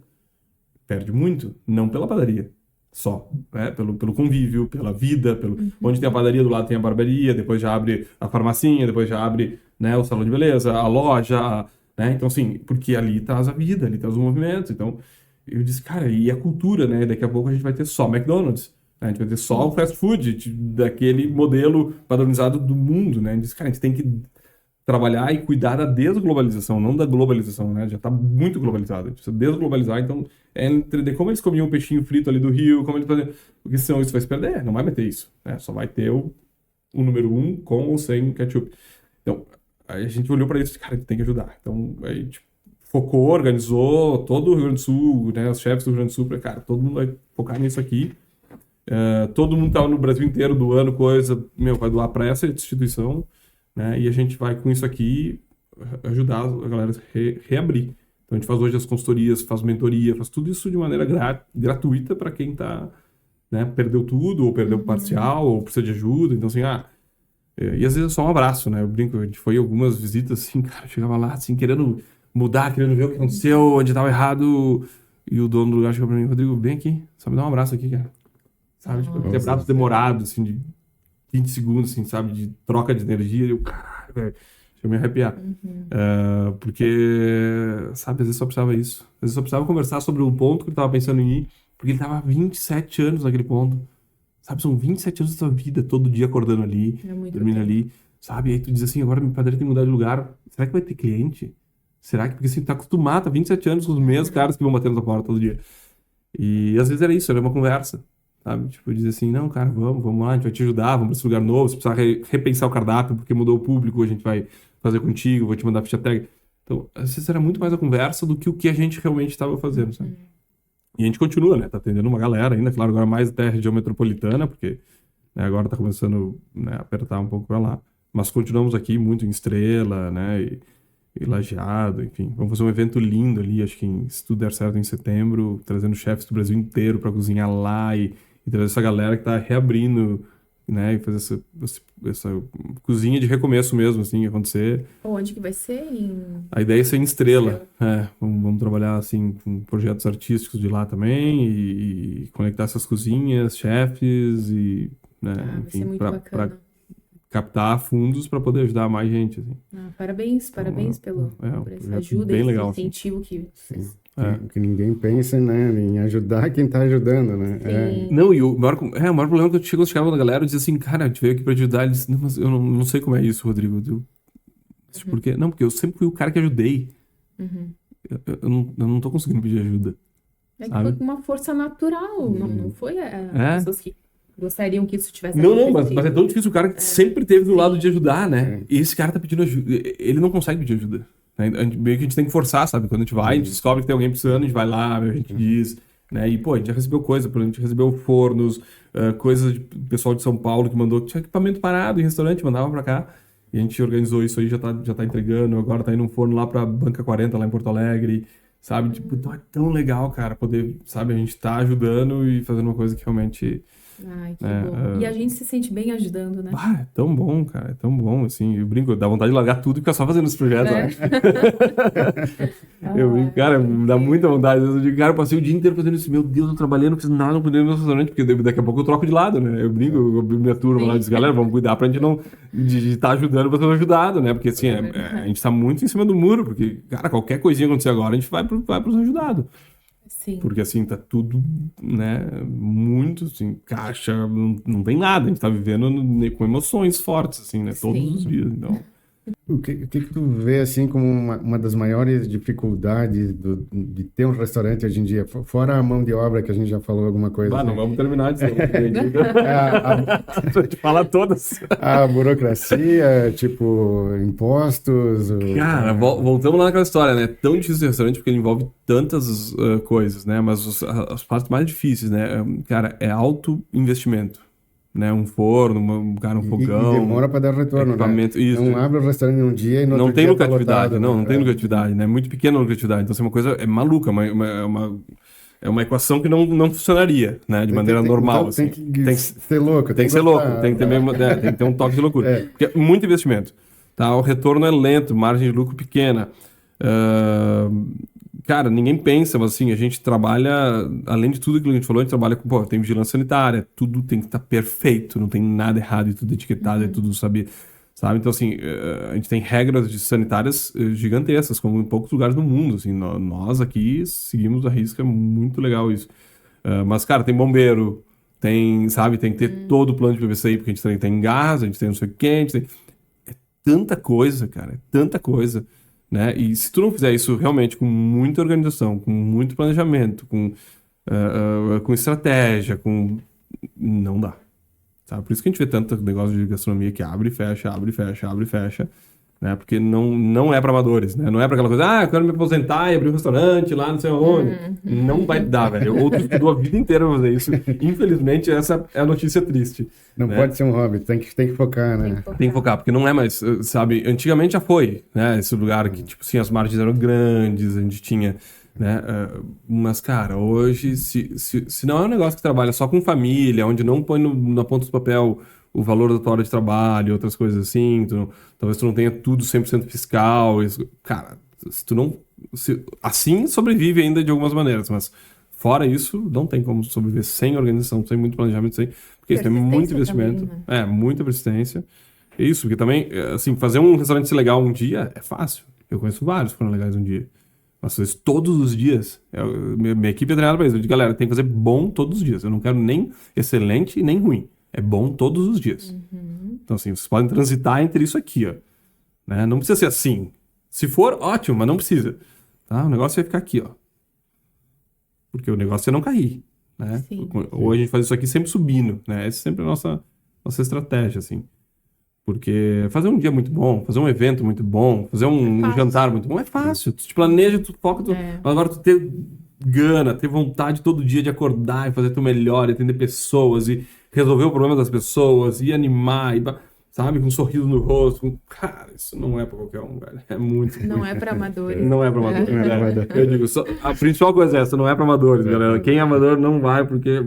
perde muito, não pela padaria só, né? Pelo convívio, pela vida, onde tem a padaria do lado tem a barbearia, depois já abre a farmacinha, depois já abre, né, o salão de beleza, a loja, né? Então assim, porque ali traz a vida, ali traz o movimento. Então eu disse, cara, e a cultura, né? Daqui a pouco a gente vai ter só McDonald's, né? A gente vai ter só o fast food daquele modelo padronizado do mundo, né? A gente disse, cara, a gente tem que trabalhar e cuidar da desglobalização, não da globalização, né? Já está muito globalizado. A gente precisa desglobalizar, então entender como eles comiam o peixinho frito ali do Rio, como eles faziam. Porque senão isso vai se perder, não vai meter isso, né? Só vai ter o número 1 com ou sem ketchup. Então, aí a gente olhou para isso e disse, cara, a gente tem que ajudar. Então, aí a gente focou, organizou todo o Rio Grande do Sul, né? Os chefes do Rio Grande do Sul, cara, todo mundo vai focar nisso aqui. Todo mundo estava no Brasil inteiro doando coisa, vai doar para essa instituição, né? E a gente vai com isso aqui ajudar a galera a reabrir. Então a gente faz hoje as consultorias, faz mentoria, faz tudo isso de maneira gratuita para quem tá, né, perdeu tudo, ou perdeu parcial, ou precisa de ajuda. Então, assim, e às vezes é só um abraço, né? Eu brinco, a gente foi em algumas visitas, assim, cara, chegava lá, assim, querendo mudar, querendo ver o que aconteceu, onde tava errado. E o dono do lugar chegou pra mim: Rodrigo, vem aqui, só me dá um abraço aqui, cara. Sabe? Tipo, aquele abraço demorado, assim, de 20 segundos, assim, sabe? De troca de energia. E eu, caralho, velho, deixa eu me arrepiar. Porque, sabe, às vezes só precisava isso. Às vezes só precisava conversar sobre um ponto que ele tava pensando em ir, porque ele tava há 27 anos naquele ponto. Sabe, são 27 anos da sua vida, todo dia acordando ali, dormindo ali, sabe? E aí tu diz assim: agora meu padre tem que mudar de lugar. Será que vai ter cliente? Será que... Porque assim, tu tá acostumado, tá 27 anos com os mesmos caras que vão bater na tua porta todo dia. E às vezes era isso, era uma conversa, sabe? Tipo, dizer assim: não, cara, vamos lá, a gente vai te ajudar, vamos pra esse lugar novo, se precisar repensar o cardápio porque mudou o público, a gente vai fazer contigo, vou te mandar ficha técnica. Então, às vezes era muito mais a conversa do que o que a gente realmente estava fazendo, sabe? E a gente continua, né? Tá atendendo uma galera ainda, claro, agora mais até a região metropolitana, porque, né, agora tá começando, né, a apertar um pouco pra lá. Mas continuamos aqui muito em Estrela, né? E Lajeado, enfim. Vamos fazer um evento lindo ali, acho que se tudo der certo em setembro, trazendo chefes do Brasil inteiro pra cozinhar lá e trazer essa galera que tá reabrindo, né? E fazer essa cozinha de recomeço mesmo, assim, acontecer. Onde que vai ser? A ideia é ser em Estrela. Vamos trabalhar, assim, com projetos artísticos de lá também e conectar essas cozinhas, chefes e, né, vai ser enfim, muito pra bacana. captar fundos para poder ajudar mais gente, assim. Parabéns por essa ajuda, bem esse legal, incentivo que... Sim. Que ninguém pensa, né, em ajudar quem tá ajudando, né? Não, e o maior problema que eu chegava na galera e dizia assim: cara, a gente veio aqui pra te ajudar. Ele disse: não, mas eu não sei como é isso, Rodrigo. Por quê? Não, porque eu sempre fui o cara que ajudei. Eu não tô conseguindo pedir ajuda. É que foi com uma força natural, não foi as pessoas que gostariam que isso tivesse Não, mas é tão difícil o cara que sempre teve do lado de ajudar, né? E esse cara tá pedindo ajuda. Ele não consegue pedir ajuda. Meio que a gente tem que forçar, sabe? Quando a gente vai, a gente descobre que tem alguém precisando, a gente vai lá, a gente diz, né? E, pô, a gente já recebeu coisa, a gente recebeu fornos, coisas de pessoal de São Paulo que mandou, tinha equipamento parado em restaurante, mandava pra cá. E a gente organizou isso aí, já tá entregando, agora tá indo um forno lá pra Banca 40, lá em Porto Alegre, sabe? Tipo, então é tão legal, cara, poder, sabe, a gente tá ajudando e fazendo uma coisa que realmente... Ai, que bom. E a gente se sente bem ajudando, né? É tão bom, cara, é tão bom, assim, eu brinco, dá vontade de largar tudo e ficar só fazendo esse projeto, né? Eu brinco, cara, me dá muita vontade. Eu digo, cara, eu passei o dia inteiro fazendo isso, meu Deus, eu trabalhei, não fiz nada no meu restaurante, porque daqui a pouco eu troco de lado, né? Eu brinco, eu abri minha turma lá e disse: galera, vamos cuidar pra gente não, de estar ajudando pra ser ajudado, né? Porque, assim, a gente tá muito em cima do muro, porque, cara, qualquer coisinha acontecer agora, a gente vai pros ajudados. Sim. Porque, assim, tá tudo, né, muito, assim, caixa, não tem nada. A gente tá vivendo com emoções fortes, assim, né, todos os dias, então... O que tu vê, assim, como uma das maiores dificuldades de ter um restaurante hoje em dia? Fora a mão de obra, que a gente já falou alguma coisa. Não vamos terminar disso. A gente fala todas. A burocracia, tipo, impostos... Cara, voltamos lá naquela história, né? É tão difícil o restaurante porque ele envolve tantas coisas, né? Mas as partes mais difíceis, né? Cara, é alto investimento. Né, um forno, um fogão. E demora para dar retorno, né? Isso. Não abre o restaurante num dia e no outro tem dia lucratividade, tá lotado, não tem lucratividade, né? Muito pequena lucratividade. Então, é uma coisa maluca, é uma equação que não funcionaria, né? De maneira normal. Então, assim. tem que ser louco. Tem que ser louco, tem que ter um toque de loucura. Porque é muito investimento. Tá? O retorno é lento, margem de lucro pequena. Cara, ninguém pensa, mas assim, a gente trabalha, além de tudo aquilo que a gente falou, a gente trabalha com, tem vigilância sanitária, tudo tem que estar perfeito, não tem nada errado, é tudo etiquetado, é tudo sabe? Então, assim, a gente tem regras sanitárias gigantescas, como em poucos lugares do mundo, assim, nós aqui seguimos a risca, é muito legal isso. Mas, cara, tem bombeiro, tem que ter todo o plano de PVC aí, porque a gente tem gás, a gente tem não sei o que, a gente tem... É tanta coisa, cara, é tanta coisa. Né? E se tu não fizer isso realmente com muita organização, com muito planejamento, com estratégia, não dá. Sabe? Por isso que a gente vê tanto negócio de gastronomia que abre e fecha, abre e fecha, abre e fecha. né? Porque não é para amadores, né? Não é para aquela coisa, eu quero me aposentar e abrir um restaurante lá, não sei onde. Não vai dar, velho. Ou tu estudou a vida inteira pra fazer isso. Infelizmente, essa é a notícia triste. Não né? pode ser um hobby, tem que focar, né? Tem que focar, porque não é mais, sabe? Antigamente já foi, né? Esse lugar que, tipo assim, as margens eram grandes, a gente tinha, né? Mas, cara, hoje, se não é um negócio que trabalha só com família, onde não põe na ponta do papel o valor da tua hora de trabalho, outras coisas assim, talvez tu não tenha tudo 100% fiscal, cara, se tu não... assim sobrevive ainda de algumas maneiras, mas fora isso, não tem como sobreviver sem organização, sem muito planejamento, porque isso tem muito investimento, também, né? Muita persistência. É isso, porque também, assim, fazer um restaurante ser legal um dia é fácil. Eu conheço vários que foram legais um dia. Mas fazer isso todos os dias, minha equipe é treinada pra isso. Eu digo, galera, tem que fazer bom todos os dias. Eu não quero nem excelente nem ruim. É bom todos os dias. Então, assim, vocês podem transitar entre isso aqui, ó. Né? Não precisa ser assim. Se for, ótimo, mas não precisa. Tá? O negócio vai ficar aqui, ó. Porque o negócio é não cair. Né? Ou a gente faz isso aqui sempre subindo. Né? Essa é sempre a nossa estratégia, assim. Porque fazer um dia muito bom, fazer um evento muito bom, fazer um jantar muito bom é fácil. Tu te planeja, tu foca, agora tu ter gana, ter vontade todo dia de acordar e fazer teu melhor, e atender pessoas e resolver o problema das pessoas e animar, sabe, com um sorriso no rosto. Cara, isso não é pra qualquer um, velho. É muito. Não é pra amadores. Não é pra amadores. Eu digo, a principal coisa é essa, não é pra amadores, galera. Quem é amador não vai porque...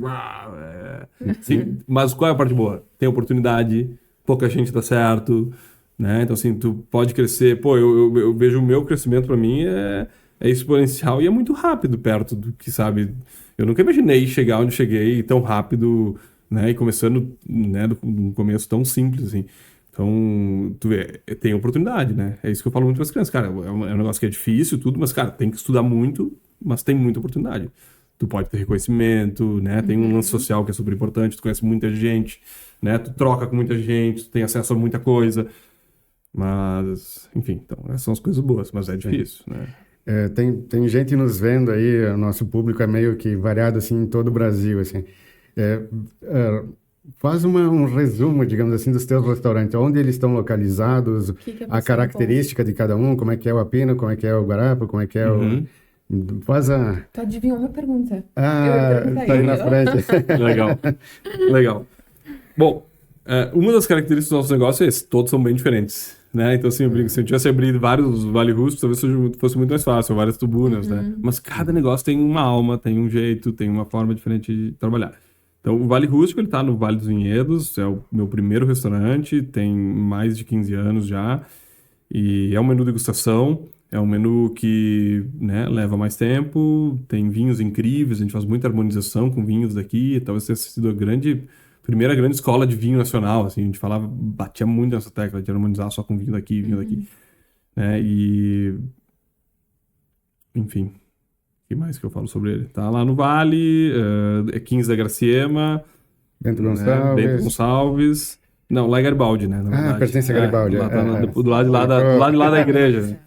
Sim, mas qual é a parte boa? Tem oportunidade, pouca gente dá certo, né? Então, assim, tu pode crescer. Pô, eu vejo o meu crescimento pra mim é exponencial e é muito rápido perto do que, sabe... Eu nunca imaginei chegar onde cheguei tão rápido, né? E começando, né, do começo tão simples, assim. Então, tu vê, tem oportunidade, né? É isso que eu falo muito para as crianças. Cara, é um negócio que é difícil, tudo, mas, cara, tem que estudar muito, mas tem muita oportunidade. Tu pode ter reconhecimento, né? Tem um lance social que é super importante, tu conhece muita gente, né? Tu troca com muita gente, tu tem acesso a muita coisa. Mas, enfim, então, essas são as coisas boas, mas é difícil, né? Tem gente nos vendo aí, o nosso público é meio que variado, assim, em todo o Brasil, assim. Faz um resumo, digamos assim, dos teus restaurantes, onde eles estão localizados, a característica de cada um, como é que é o Apino, como é que é o Guarapa, como é que é o... Faz a... Tu adivinhou uma pergunta. tá aí na frente. Legal. Bom, uma das características do nosso negócio é esse, todos são bem diferentes, né? Então, assim, eu brinco, se eu tivesse abrido vários Vale Rústicos, talvez fosse muito mais fácil, várias tubunas, né? Mas cada negócio tem uma alma, tem um jeito, tem uma forma diferente de trabalhar. Então, o Vale Rústico, ele tá no Vale dos Vinhedos, é o meu primeiro restaurante, tem mais de 15 anos já, e é um menu degustação, é um menu que, né, leva mais tempo, tem vinhos incríveis, a gente faz muita harmonização com vinhos daqui, talvez tenha sido a primeira grande escola de vinho nacional, assim, a gente batia muito nessa tecla de harmonizar só com vinho daqui, né, e... Enfim... O que mais que eu falo sobre ele? Tá lá no Vale, é 15 da Graciema. Bento Gonçalves. Bento Gonçalves. Não, lá é Garibaldi, né? Pertence a Garibaldi. Do lado de lá da igreja.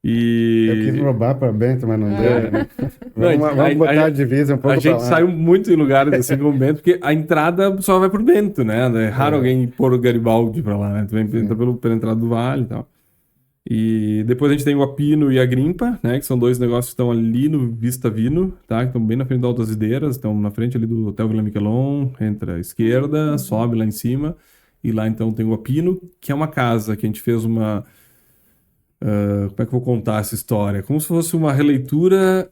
E... Eu quis roubar para Bento, mas não deu. Né? Vamos botar a divisa um pouco. A gente saiu muito em lugares assim como Bento, porque a entrada só vai por Bento, né? É raro alguém pôr o Garibaldi para lá, né? Tu entra pela entrada do Vale e tal. E depois a gente tem o Apino e a Grimpa, né? Que são dois negócios que estão ali no Vista Vino, tá? Que estão bem na frente da Altas Videiras, estão na frente ali do Hotel Vila Miquelon, entra à esquerda, sobe lá em cima. E lá então tem o Apino, que é uma casa que a gente fez uma... como é que eu vou contar essa história? Como se fosse uma releitura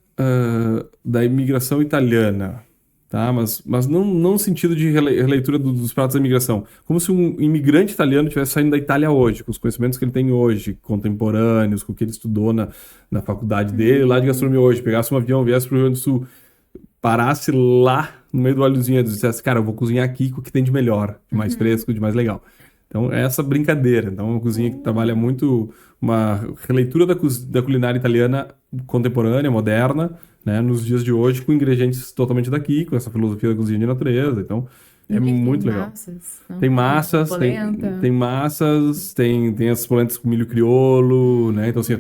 da imigração italiana, tá? Mas não no sentido de releitura dos pratos da imigração. Como se um imigrante italiano estivesse saindo da Itália hoje, com os conhecimentos que ele tem hoje, contemporâneos, com o que ele estudou na faculdade dele, lá de gastronomia hoje. Pegasse um avião, viesse para o Rio Grande do Sul, parasse lá no meio do Vale dos Vinhedos e dissesse, cara, eu vou cozinhar aqui com o que tem de melhor, de mais fresco, de mais legal. Então, é essa brincadeira. Então, é uma cozinha que trabalha muito uma releitura da culinária italiana contemporânea, moderna, né, nos dias de hoje, com ingredientes totalmente daqui, com essa filosofia da cozinha de natureza. Então, é muito legal. Tem massas, tem massas, tem essas polentas com milho crioulo, né? Então, assim,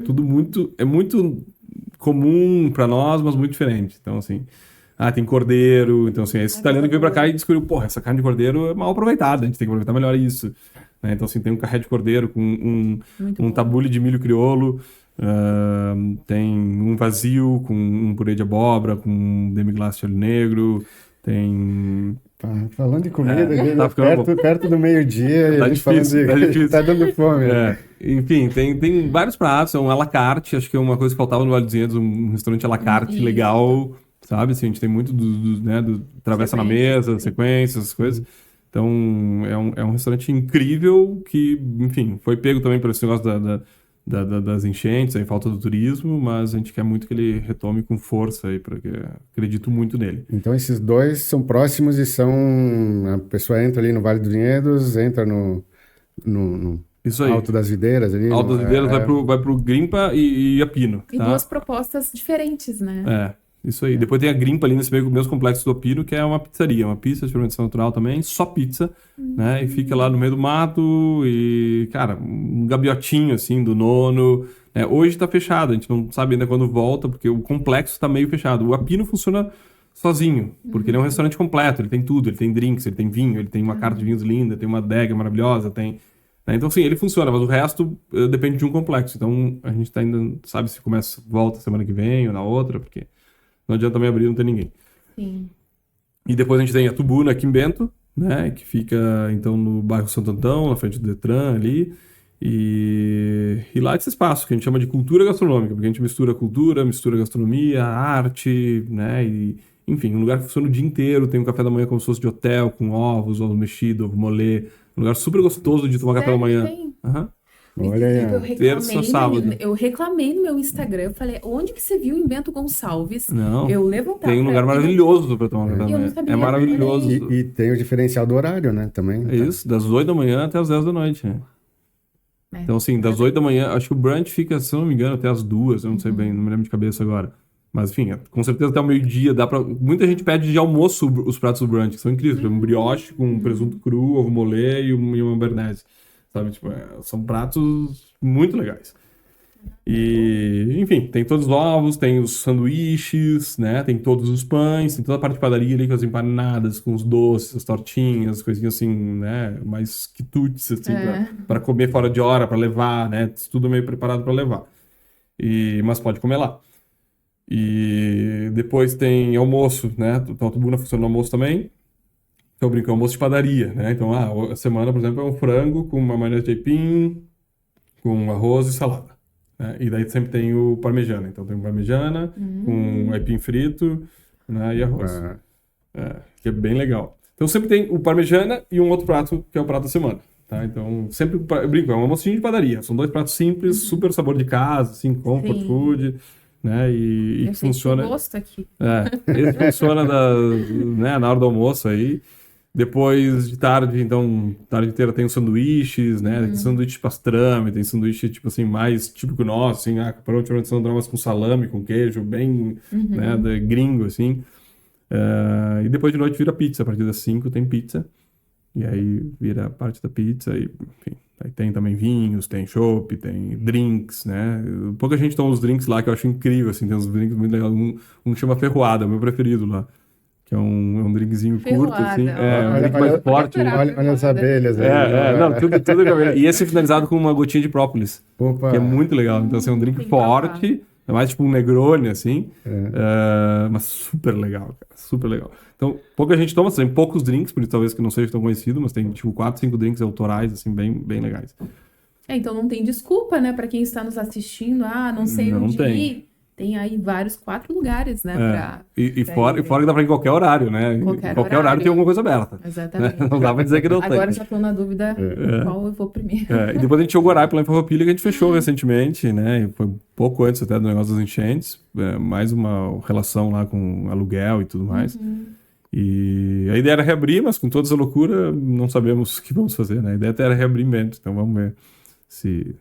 é muito comum para nós, mas muito diferente. Então, assim, tem cordeiro. Então, assim, esse italiano que veio para cá e descobriu, porra, essa carne de cordeiro é mal aproveitada, a gente tem que aproveitar melhor isso. né? Então, assim, tem um carré de cordeiro com Muito um bom. tabule de milho crioulo, tem um vazio com um purê de abóbora, com um demi-glace de alho negro, tem... Falando de comida, tá ficando perto do meio-dia, Tá a gente falando difícil, tá de... difícil. tá dando fome. Enfim, tem vários pratos, é um à la carte, acho que é uma coisa que faltava no Vale dos Vinhedos, um restaurante à la carte Isso. legal, sabe? Assim, a gente tem muito do travessa na mesa, sequências, essas coisas. Então, é um restaurante incrível que, enfim, foi pego também por esse negócio das enchentes, aí falta do turismo, mas a gente quer muito que ele retome com força aí, porque acredito muito nele. Então, esses dois são próximos e são... A pessoa entra ali no Vale dos Vinhedos, entra no Isso aí. Alto das Videiras ali. Alto das Videiras vai pro Grimpa e Apino. E tá? duas propostas diferentes, né? Isso aí. Depois tem a Grimpa ali nesse mesmo complexo do Apino, que é uma pizzaria, uma pizza de fermentação natural também, só pizza, né? E fica lá no meio do mato e, cara, um gabiotinho, assim, do nono. Né? Hoje tá fechado, a gente não sabe ainda quando volta, porque o complexo tá meio fechado. O Apino funciona sozinho, porque ele é um restaurante completo, ele tem tudo, ele tem drinks, ele tem vinho, ele tem uma carta de vinhos linda, tem uma adega maravilhosa, tem... Né? Então, sim, ele funciona, mas o resto depende de um complexo. Então, a gente ainda sabe se volta semana que vem ou na outra, porque não adianta também abrir e não ter ninguém. Sim. E depois a gente tem a Tubuna aqui em Bento, né? Que fica, então, no bairro Santo Antão, na frente do Detran ali. E lá esse espaço que a gente chama de cultura gastronômica, porque a gente mistura cultura, mistura gastronomia, arte, né? E, enfim, um lugar que funciona o dia inteiro. Tem um café da manhã como se fosse de hotel, com ovos, ovo mexido, ovo molê. Um lugar super gostoso de tomar café da manhã. Tem? Olha aí. Terça, sábado. Eu reclamei no meu Instagram, eu falei, onde que você viu o Bento Gonçalves? Não, Eu levantava. tem um lugar maravilhoso para tomar café da Eu não manhã. sabia. É maravilhoso. E tem o diferencial do horário, né? Também. É isso, das 8 da manhã até as 10 da noite. Né? Então, assim, das 8 da manhã, acho que o brunch fica, se eu não me engano, até as 2, eu não sei bem, não me lembro de cabeça agora. Mas, enfim, com certeza até o meio-dia dá pra... Muita gente pede de almoço os pratos do brunch, que são incríveis. Por exemplo, um brioche com presunto cru, ovo molê e uma bernese. Sabe? Tipo, são pratos muito legais. E, enfim, tem todos os ovos, tem os sanduíches, né? Tem todos os pães, tem toda a parte de padaria ali com as empanadas, com os doces, as tortinhas, coisinhas assim, né? Mais quitutes, assim, pra comer fora de hora, pra levar, né? Tudo meio preparado pra levar. Mas pode comer lá. E depois tem almoço, né? Então a Tubuna funciona no almoço também. Então, brinco, almoço de padaria, né? Então, a semana, por exemplo, é um frango com uma maionese de aipim, com arroz e salada. Né? E daí sempre tem o parmegiana. Então, tem parmegiana com aipim frito, né? E arroz. Que é bem legal. Então, sempre tem o parmegiana e um outro prato, que é o prato da semana. Tá? Então, sempre, eu brinco, é um almocinho de padaria. São 2 pratos simples, super sabor de casa, assim, comfort food. Né? E eu funciona. Eu gosto aqui. Esse funciona né, na hora do almoço aí. Depois de tarde, então, tarde inteira tem os sanduíches, né? Tem sanduíche pastrame, tem sanduíche, tipo assim, mais típico nosso, assim, provavelmente são dramas com salame, com queijo, bem, né, gringo, assim. E depois de noite vira pizza, a partir das 5 tem pizza. E aí vira parte da pizza e, enfim, aí tem também vinhos, tem chopp, tem drinks, né? Pouca gente toma os drinks lá, que eu acho incrível, assim, tem uns drinks muito legais. Um chama Ferroada, é o meu preferido lá. Que é um drinkzinho curto, assim. Um drink mais forte. Olha as abelhas aí. Não, tudo é. E esse é finalizado com uma gotinha de própolis. Opa. Que é muito legal. Então, assim, é um drink forte, é mais tipo um Negroni, assim. Mas super legal, cara. Super legal. Então, pouca gente toma, tem poucos drinks, por isso talvez que não seja tão conhecido, mas tem tipo 4, 5 drinks autorais, assim, bem, bem legais. Então não tem desculpa, né, para quem está nos assistindo. Não sei onde ir. Tem aí 4 lugares, né? Fora que dá pra ir em qualquer horário, né? Qualquer horário tem alguma coisa aberta. Exatamente. Não dá pra dizer que não tem. Agora já tô na dúvida qual eu vou primeiro. E depois a gente tinha o Guaraipa lá em Farroupilha, que a gente fechou recentemente, né? Foi pouco antes até do negócio das enchentes. Mais uma relação lá com aluguel e tudo mais. E a ideia era reabrir, mas com toda essa loucura, não sabemos o que vamos fazer, né? A ideia até era reabrir mesmo, então vamos ver se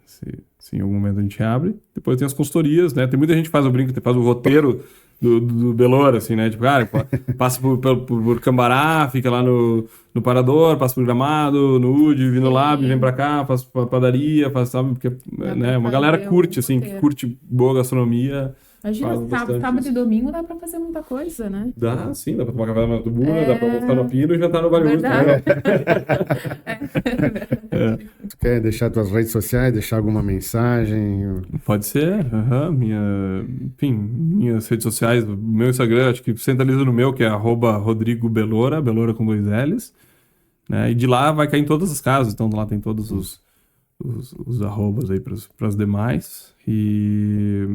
em algum momento a gente abre. Depois tem as consultorias, né? Tem muita gente que faz o brinco, faz o roteiro do Belor, assim, né? Tipo, cara, passa por Cambará, fica lá no Parador, passa por Gramado, no UD, vindo lá, vem pra cá, faz pra padaria, sabe? Porque, né? Uma galera curte, assim, que curte boa gastronomia, Imagina, Faz bastante sábado isso. e domingo dá pra fazer muita coisa, né? Dá, sim, dá pra tomar café da manhã do Buna, dá pra almoçar no Pino e jantar no Vale Uso, né? Verdade. Tu quer deixar tuas redes sociais, deixar alguma mensagem? Pode ser, minhas redes sociais, meu Instagram, acho que centraliza no meu, que é @RodrigoBelora, Belora com 2 L's, né? E de lá vai cair em todas as casas, então lá tem todos os arrobas aí para as demais. E,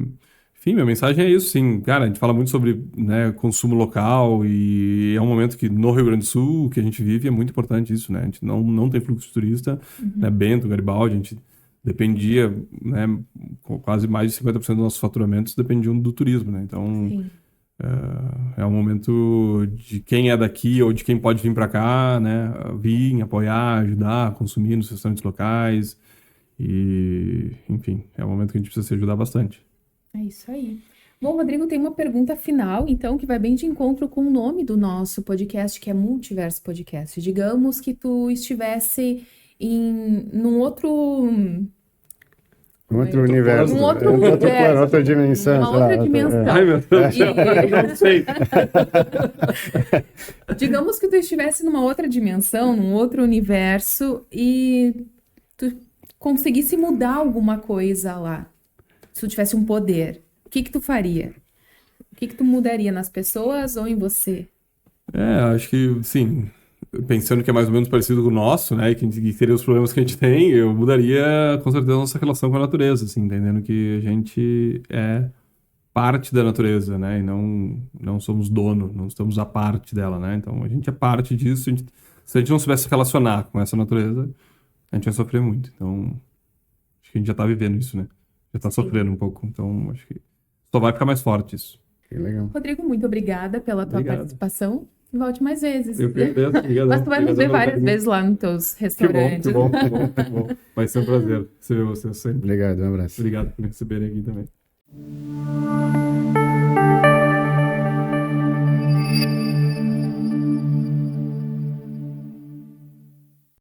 enfim, minha mensagem é isso, sim. Cara, a gente fala muito sobre, né, consumo local e é um momento que no Rio Grande do Sul, que a gente vive, é muito importante isso, né? A gente não tem fluxo de turista, né? Bento, Garibaldi, a gente dependia, né, quase mais de 50% dos nossos faturamentos dependiam do turismo, né? Então, Sim. é um momento de quem é daqui ou de quem pode vir para cá, né? Vir, apoiar, ajudar, consumir nos restaurantes locais. E, enfim, é um momento que a gente precisa se ajudar bastante. É isso aí. Bom, Rodrigo, tem uma pergunta final, então, que vai bem de encontro com o nome do nosso podcast, que é Multiverso Podcast. Digamos que tu estivesse num outro universo. Um outro Outro universo. plano, outra dimensão. Uma sei lá, outra dimensão. Ai, meu Deus, eu não sei. Digamos que tu estivesse numa outra dimensão, num outro universo e tu conseguisse mudar alguma coisa lá. Se tu tivesse um poder, o que tu faria? O que tu mudaria nas pessoas ou em você? Acho que, sim, pensando que é mais ou menos parecido com o nosso, né, que teria os problemas que a gente tem, eu mudaria com certeza a nossa relação com a natureza, assim, entendendo que a gente é parte da natureza, né, e não somos dono, não estamos à parte dela, né, então a gente é parte disso, se a gente não soubesse se relacionar com essa natureza, a gente ia sofrer muito, então acho que a gente já tá vivendo isso, né, já tá sofrendo um pouco, então acho que só vai ficar mais forte isso. Que legal. Rodrigo, muito obrigada pela tua Obrigado. participação. Volte mais vezes. Eu que agradeço, obrigado. Mas tu vai nos ver várias vezes lá nos teus restaurantes. Que bom. Vai ser um prazer receber você sempre. Obrigado, um abraço. Obrigado por me receberem aqui também.